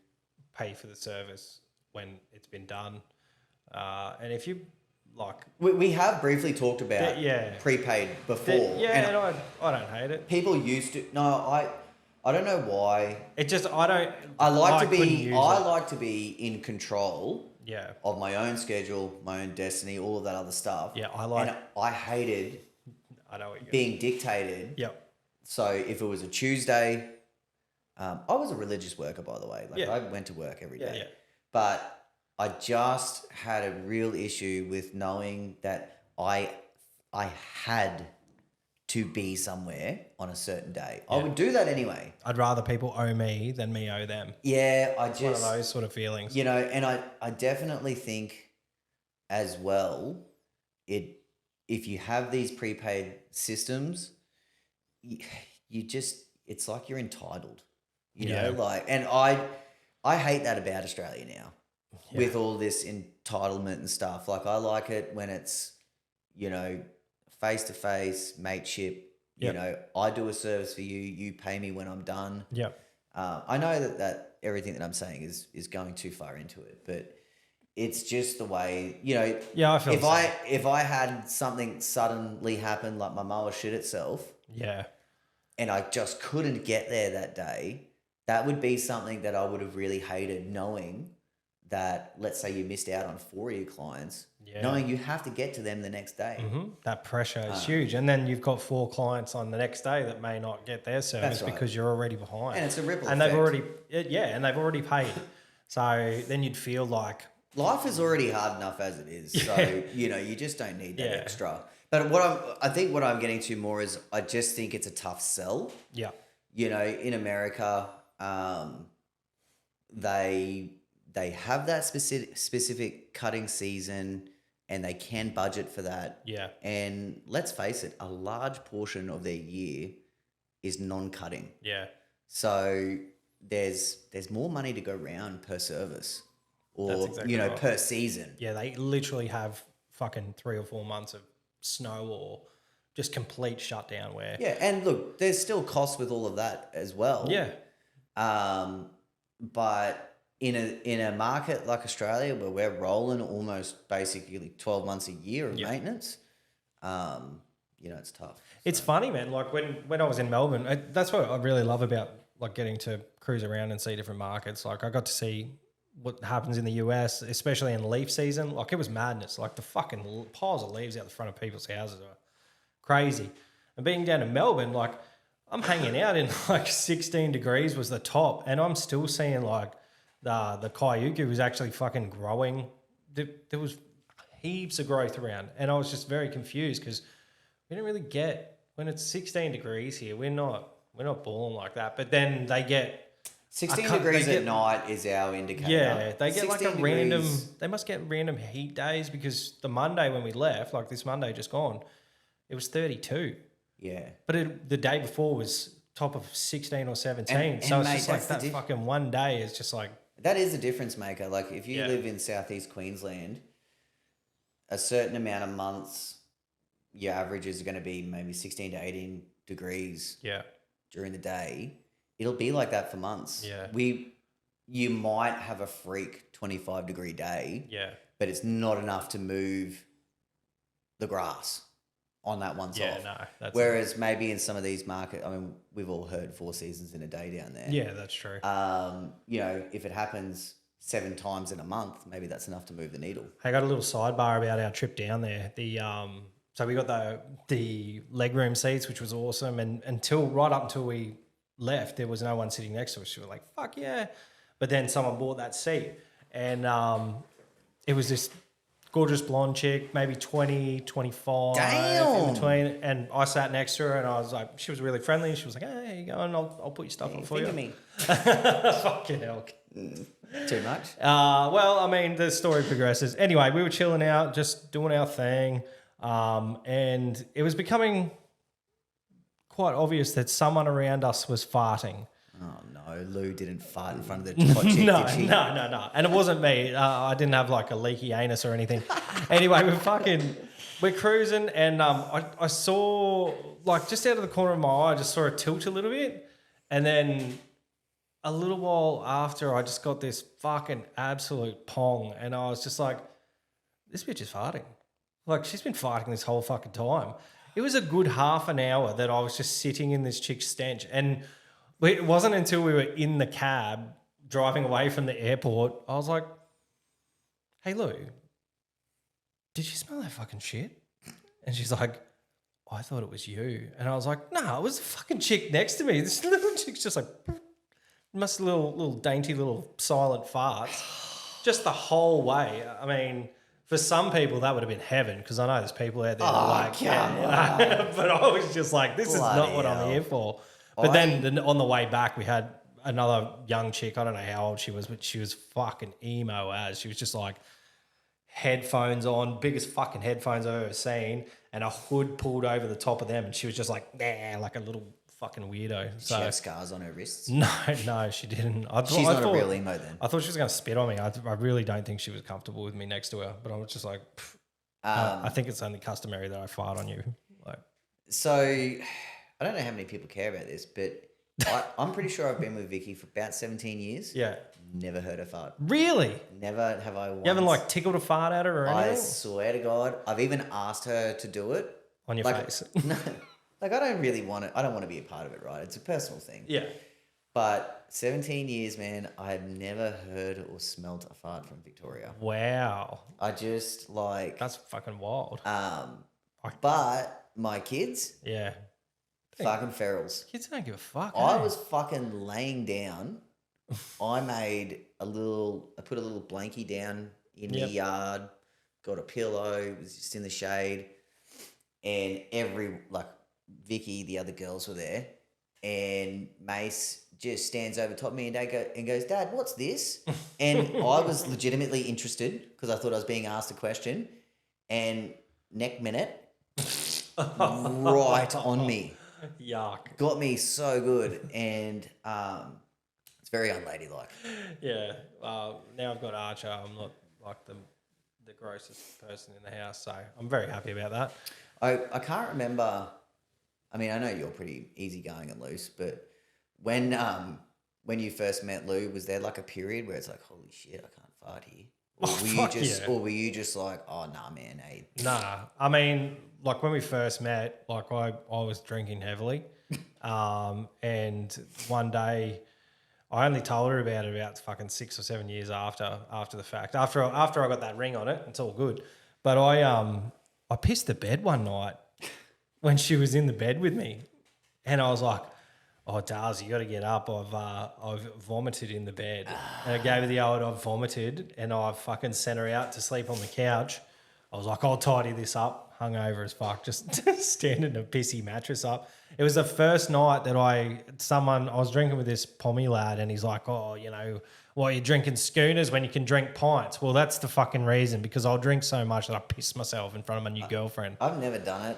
pay for the service when it's been done. And if you like... We have briefly talked about prepaid before. And I don't hate it. People used to... No, I don't know why. It just... I like to be in control of my own schedule, my own destiny, all of that other stuff. Yeah, And I hated being dictated. Yep. So if it was a Tuesday... I was a religious worker, by the way. I went to work every day. Yeah. But I just had a real issue with knowing that I had to be somewhere on a certain day. I would do that anyway. I'd rather people owe me than me owe them. Yeah, It's one of those sort of feelings. And I definitely think as well, if you have these prepaid systems, you just, it's like you're entitled. You know, and I hate that about Australia now with all this entitlement and stuff. Like I like it when it's, face to face, mateship. I do a service for you, you pay me when I'm done. Yeah. I know that everything that I'm saying is going too far into it, but it's just the way, Yeah, I feel if I had something suddenly happen, like my mower shit itself. Yeah. And I just couldn't get there that day, that would be something that I would have really hated, knowing that, let's say you missed out on 4 of your clients, knowing you have to get to them the next day. Mm-hmm. That pressure is huge. And then you've got 4 clients on the next day that may not get their service because you're already behind. And it's a ripple effect. And they've already paid. So then you'd feel like... Life is already hard enough as it is. So, you just don't need that extra. But I think what I'm getting to more is I just think it's a tough sell. Yeah. In America, they have that specific cutting season and they can budget for that. Yeah. And let's face it, a large portion of their year is non-cutting. Yeah. So there's more money to go around per service or, That's exactly right. per season. Yeah, they literally have fucking 3 or 4 months of snow or just complete shutdown where... Yeah, and look, there's still costs with all of that as well. Yeah. But in a market like Australia where we're rolling almost basically 12 months a year of maintenance, it's tough. It's funny, man. Like when I was in Melbourne, that's what I really love about like getting to cruise around and see different markets. Like I got to see what happens in the US, especially in leaf season. Like it was madness. Like the fucking piles of leaves out the front of people's houses are crazy. And being down in Melbourne, like I'm hanging out in like 16 degrees was the top, and I'm still seeing like the Kayuku was actually fucking growing. There was heaps of growth around. And I was just very confused because we don't really get, when it's 16 degrees here, we're not balling like that. But then they get 16 degrees at night is our indicator. Yeah, they get like a 16 random, degrees. they must get random heat days because the Monday when we left, like this Monday just gone, it was 32. Yeah. But the day before was top of 16 or 17. And so it's mate, just like that's that fucking one day is just like, That is a difference maker. Like if you live in southeast Queensland, a certain amount of months, your average is going to be maybe 16 to 18 degrees during the day. It'll be like that for months. Yeah. You might have a freak 25-degree day. Yeah. But it's not enough to move the grass on that one side. Yeah, no. Whereas maybe in some of these markets, I mean, we've all heard 4 seasons in a day down there. Yeah, that's true. You know, if it happens 7 times in a month, maybe that's enough to move the needle. I got a little sidebar about our trip down there. So we got the legroom seats, which was awesome, and right up until we left, there was no one sitting next to us. We were like, fuck yeah. But then someone bought that seat, and it was this gorgeous blonde chick, maybe 20, 25. Damn. In between. And I sat next to her, and I was like, she was really friendly. She was like, hey, how you going? I'll put your stuff on for you. Me. Fucking hell. Too much? Well, I mean, the story progresses. Anyway, we were chilling out, just doing our thing. And it was becoming quite obvious that someone around us was farting. Oh, no. Lou didn't fart in front of the hot chick, No. did she? No. And it wasn't me. I didn't have like a leaky anus or anything. Anyway, we're cruising, and I saw, like, just out of the corner of my eye, I just saw it tilt a little bit. And then a little while after, I just got this fucking absolute pong. And I was just like, this bitch is farting. Like, she's been farting this whole fucking time. It was a good half an hour that I was just sitting in this chick's stench. And it wasn't until we were in the cab driving away from the airport, I was like, hey, Lou, did you smell that fucking shit? And she's like, I thought it was you. And I was like, no, it was the fucking chick next to me. This little chick's just like, must little dainty little silent farts. Just the whole way. I mean, for some people, that would have been heaven, because I know there's people out there that are like, yeah. But I was just like, this is not what I'm here for. But then on the way back, we had another young chick. I don't know how old she was, but she was fucking emo as. She was just like headphones on, biggest fucking headphones I've ever seen, and a hood pulled over the top of them. And she was just like, nah, like a little fucking weirdo. Did she have scars on her wrists? No, she didn't. She's not a real emo then. I thought she was going to spit on me. I really don't think she was comfortable with me next to her. But I was just like, I think it's only customary that I fart on you. Like, so I don't know how many people care about this, but I'm pretty sure I've been with Vicky for about 17 years. Yeah. Never heard her fart. Really? Never have I once. You haven't like tickled a fart at her or anything? I swear to God, I've even asked her to do it. On your face? No. Like, I don't really want it. I don't want to be a part of it, right? It's a personal thing. Yeah. But 17 years, man, I have never heard or smelt a fart from Victoria. Wow. I just like... That's fucking wild. But my kids... Yeah. Fucking ferals. Kids don't give a fuck. I was fucking laying down. I put a little blankie down in the yard, got a pillow, was just in the shade, and Vicky, the other girls were there, and Mace just stands over top of me and goes, Dad, what's this? And I was legitimately interested because I thought I was being asked a question, and neck minute, right on me. Yuck. Got me so good, and it's very unladylike. Yeah. Now I've got Archer. I'm not like the grossest person in the house, so I'm very happy about that. I can't remember. I mean, I know you're pretty easygoing and loose, but when you first met Lou, was there like a period where it's like, holy shit, I can't fart here? Or were you just like, oh nah, man, hey. Nah, I mean, like when we first met, like I was drinking heavily, and one day I only told her about it about fucking 6 or 7 years after the fact. After I got that ring on it, it's all good. But I pissed the bed one night when she was in the bed with me, and I was like, oh, Darcy, you got to get up. I've vomited in the bed. And I gave her the old I've vomited, and I fucking sent her out to sleep on the couch. I was like, I'll tidy this up, hungover as fuck, just standing a pissy mattress up. It was the first night that I was drinking with this pommy lad, and he's like, oh, why you're drinking schooners when you can drink pints? Well, that's the fucking reason, because I'll drink so much that I piss myself in front of my new girlfriend. I've never done it.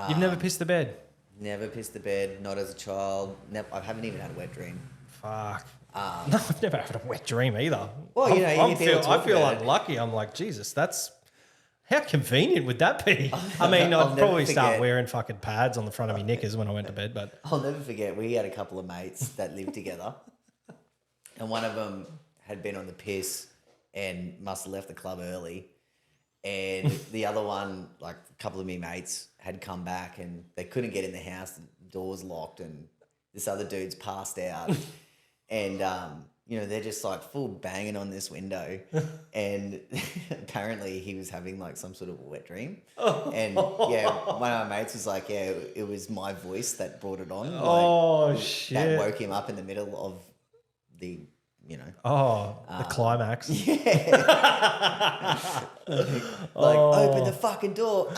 You've never pissed the bed? Never pissed the bed, not as a child. I haven't even had a wet dream. Fuck. No, I've never had a wet dream either. Well, I feel unlucky. I'm like, Jesus, how convenient would that be? I mean, I'd probably start wearing fucking pads on the front of my knickers when I went to bed, but I'll never forget, we had a couple of mates that lived together, and one of them had been on the piss and must have left the club early, and the other one, like a couple of me mates, had come back and they couldn't get in the house, the door was locked, and this other dude's passed out, and they're just like full banging on this window, and apparently he was having like some sort of a wet dream, and yeah, one of my mates was like, yeah, it was my voice that brought it on. Shit! That woke him up in the middle of the, the climax. Yeah. Open the fucking door.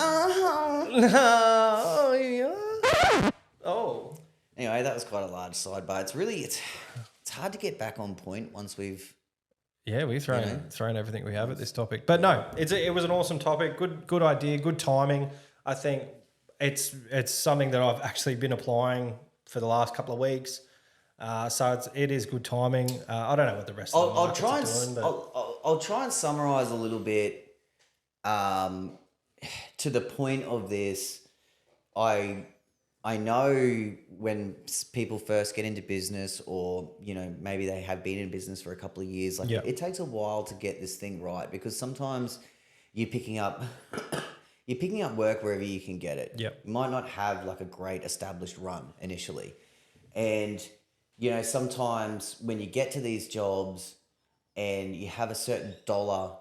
Anyway, that was quite a large sidebar. It's hard to get back on point once we've... Yeah, we've thrown everything we have at this topic. But no, it was an awesome topic. Good idea, good timing. I think it's something that I've actually been applying for the last couple of weeks. So it is good timing. I don't know what the rest of the markets are doing. But I'll try and summarize a little bit to the point of this. I know when people first get into business, or maybe they have been in business for a couple of years, it takes a while to get this thing right, because sometimes you're picking up work wherever you can get it. Yep. You might not have like a great established run initially, and sometimes when you get to these jobs and you have a certain dollar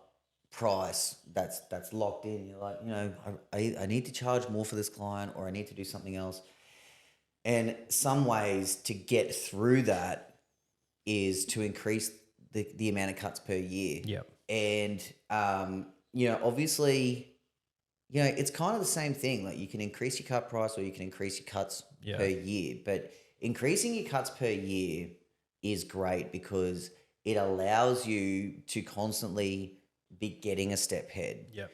price that's locked in, you're like, I need to charge more for this client, or I need to do something else. And some ways to get through that is to increase the amount of cuts per year. Yep. And obviously, it's kind of the same thing. Like, you can increase your cut price, or you can increase your cuts per year. But increasing your cuts per year is great, because it allows you to constantly be getting a step ahead. Yep.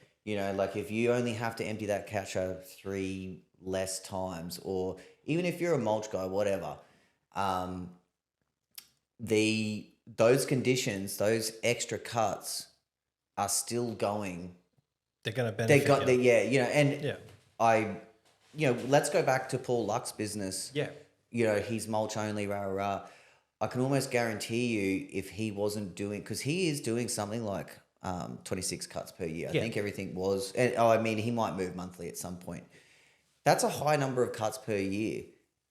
Like if you only have to empty that catcher 3 less times, or even if you're a mulch guy, whatever, those conditions, those extra cuts are still going. They're going to benefit you. Let's go back to Paul Luck's business. Yeah. He's mulch only, rah, rah, rah. I can almost guarantee you, if he wasn't doing, because he is doing something like 26 cuts per year. I think everything was, he might move monthly at some point. That's a high number of cuts per year.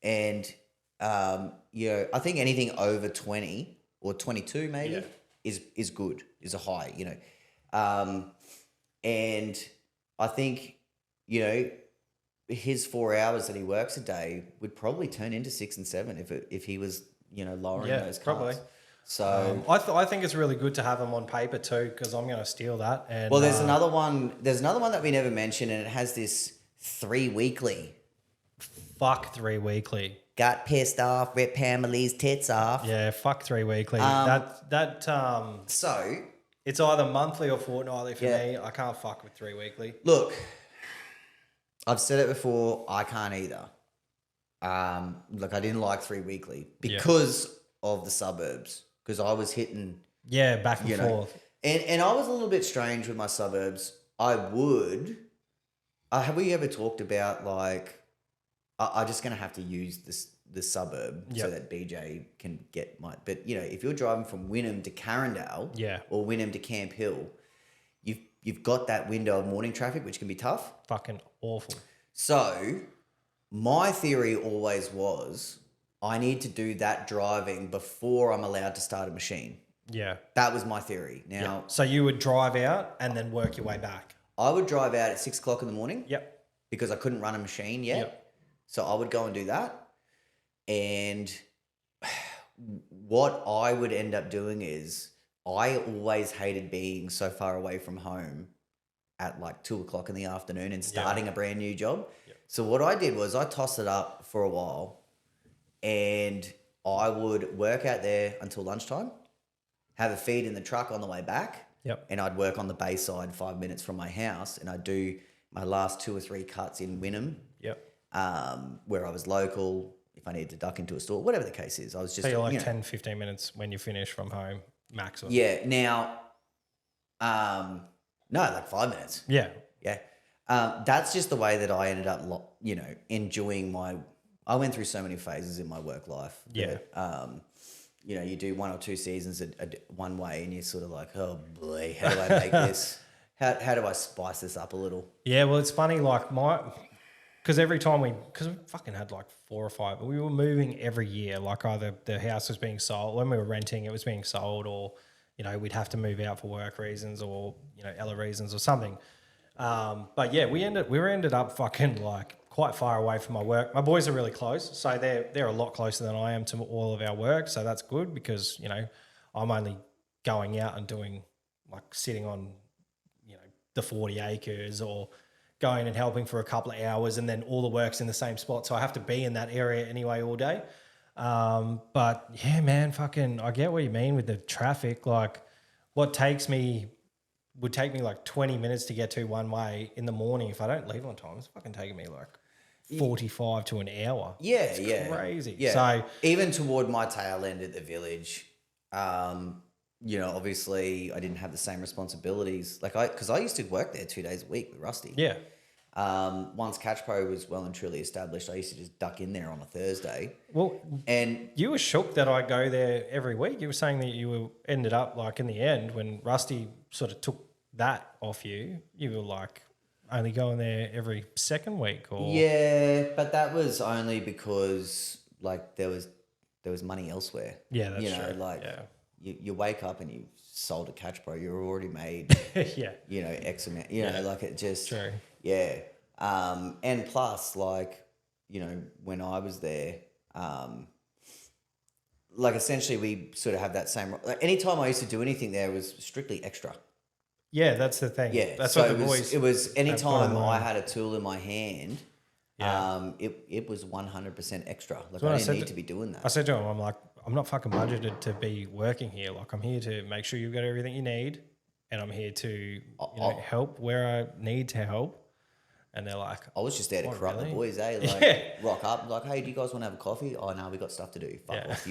And, I think anything over 20 or 22 maybe is good, is a high, and I think, his 4 hours that he works a day would probably turn into 6 and 7 if he was, lowering those cuts. Probably. So I think it's really good to have them on paper too, because I'm going to steal that. And well, there's another one. There's another one that we never mentioned, and it has this 3 weekly. Fuck 3 weekly. Got pissed off, ripped Pamela's tits off. Yeah, fuck 3 weekly. So it's either monthly or fortnightly for me. I can't fuck with 3 weekly. Look, I've said it before. I can't either. Look, I didn't like 3 weekly because of the suburbs. Because I was hitting... Yeah, back and forth. And I was a little bit strange with my suburbs. Have we ever talked about, like, I'm just going to have to use this suburb so that BJ can get my... But, if you're driving from Wynnum to Carindale or Wynnum to Camp Hill, you've got that window of morning traffic, which can be tough. Fucking awful. So my theory always was, I need to do that driving before I'm allowed to start a machine. Yeah. That was my theory. Now, so you would drive out and then work your way back. I would drive out at 6 o'clock in the morning. Yep. Because I couldn't run a machine yet. Yep. So I would go and do that. And what I would end up doing is, I always hated being so far away from home at like 2:00 in the afternoon and starting a brand new job. So what I did was I tossed it up for a while, and I would work out there until lunchtime, have a feed in the truck on the way back. Yep. And I'd work on the Bayside 5 minutes from my house, and I'd do my last 2 or 3 cuts in Wynnum. Yep. Where I was local, if I needed to duck into a store, whatever the case is. I was just... So you're like 10, 15 minutes when you finish from home, maximum. Yeah. Now, no, like 5 minutes. Yeah. Yeah. That's just the way that I ended up, enjoying I went through so many phases in my work life. Yeah. That, you do 1 or 2 seasons one way, and you're sort of like, oh boy, how do I make this? How do I spice this up a little? Yeah, well, it's funny, like because every time we fucking had like 4 or 5, but we were moving every year. Like either the house was being sold, when we were renting, it was being sold, or, we'd have to move out for work reasons or, Ella reasons or something. But yeah, we ended up fucking like quite far away from my work. My boys are really close, so they're a lot closer than I am to all of our work. So that's good because, I'm only going out and doing like sitting on, the 40 acres or going and helping for a couple of hours, and then all the work's in the same spot. So I have to be in that area anyway all day. But yeah, man, fucking, I get what you mean with the traffic. Like what would take me like 20 minutes to get to one way in the morning. If I don't leave on time, it's fucking taking me like 45 to an hour. Yeah. It's crazy. Yeah. So even toward my tail end at the village, obviously I didn't have the same responsibilities. Because I used to work there 2 days a week with Rusty. yeah. Once Catch Pro was well and truly established, I used to just duck in there on a Thursday. Well, And you were shocked that I go there every week. You were saying that ended up like in the end when Rusty sort of took that off you, you were like only going there every second week or... Yeah, but that was only because like there was money elsewhere. Yeah, that's true. Yeah. You wake up and you sold a Catch Pro, you're already made, yeah. X amount, like it just... True. Yeah. And plus, when I was there, essentially we sort of have that same... anytime I used to do anything there was strictly extra. Yeah, that's the thing. Yeah. That's so what the boys... It was anytime I I had a tool in my hand, it was 100% extra. Like I didn't need to be doing that. I said to him, I'm like, I'm not fucking budgeted to be working here. Like I'm here to make sure you've got everything you need, and I'm here to help where I need to help. And they're like, I was just there to corrupt the boys, eh? Rock up, like, hey, do you guys want to have a coffee? Oh, no, we got stuff to do. Fuck off.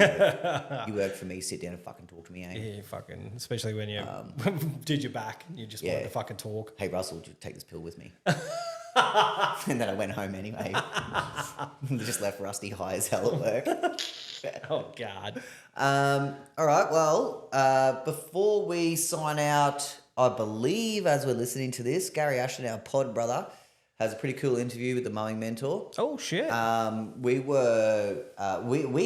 You work for me. Sit down and fucking talk to me, eh? Yeah, fucking, especially when you did your back and you just wanted to fucking talk. Hey, Russell, would you take this pill with me? And then I went home anyway. Just left Rusty high as hell at work. Oh, God. All right, well, before we sign out, I believe as we're listening to this, Gary Ashton, our pod brother, has a pretty cool interview with the mowing mentor. Oh shit! We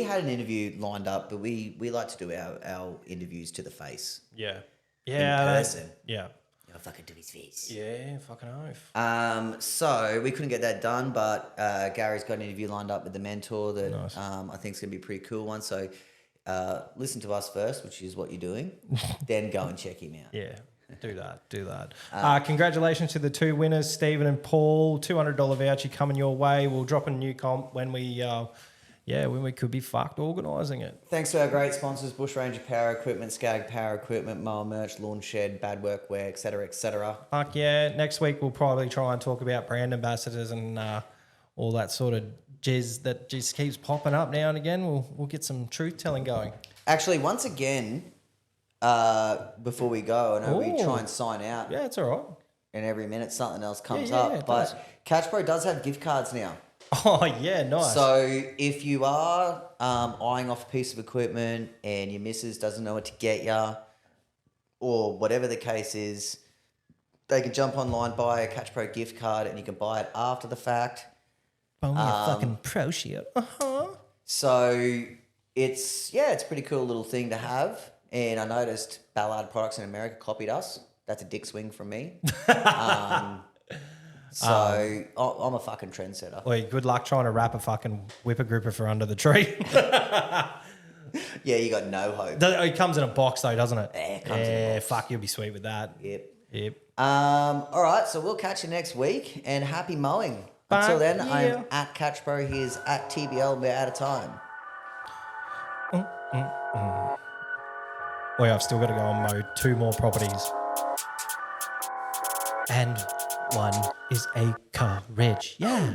had an interview lined up, but we like to do our interviews to the face. Yeah. In person. Yeah. I'll fucking do his face. Yeah, fucking oath. So we couldn't get that done, but Gary's got an interview lined up with the mentor that Nice. I think is going to be a pretty cool one. So listen to us first, which is what you're doing, then go and check him out. Yeah. Do that. Congratulations to the 2 winners, Stephen and Paul. $200 voucher coming your way. We'll drop a new comp when we could be fucked organising it. Thanks to our great sponsors, Bush Ranger Power Equipment, Skag Power Equipment, Mower Merch, Lawn Shed, Bad Workwear, etc., etc. Fuck yeah. Next week we'll probably try and talk about brand ambassadors and all that sort of jizz that just keeps popping up now and again. We'll get some truth telling going. Actually, once again, before we go, I know we try and sign out. Yeah, it's all right. And every minute something else comes up. But Catch Pro does have gift cards now. Oh, yeah, nice. So if you are eyeing off a piece of equipment and your missus doesn't know what to get you, or whatever the case is, they can jump online, buy a Catch Pro gift card, and you can buy it after the fact. Boney fucking pro shit. So it's a pretty cool little thing to have. And I noticed Ballard Products in America copied us. That's a dick swing from me. I'm a fucking trendsetter. Well, good luck trying to wrap a fucking whipper gripper for under the tree. Yeah, you got no hope. It comes in a box though, doesn't it? Yeah, it comes in a box. Fuck, you'll be sweet with that. Yep. Yep. All right, so we'll catch you next week, and happy mowing. Until then, Yeah. I'm at Catch Pro. He is at TBL, and we're out of time. Well, I've still got to go and mow 2 more properties. And one is a car reg. Yeah.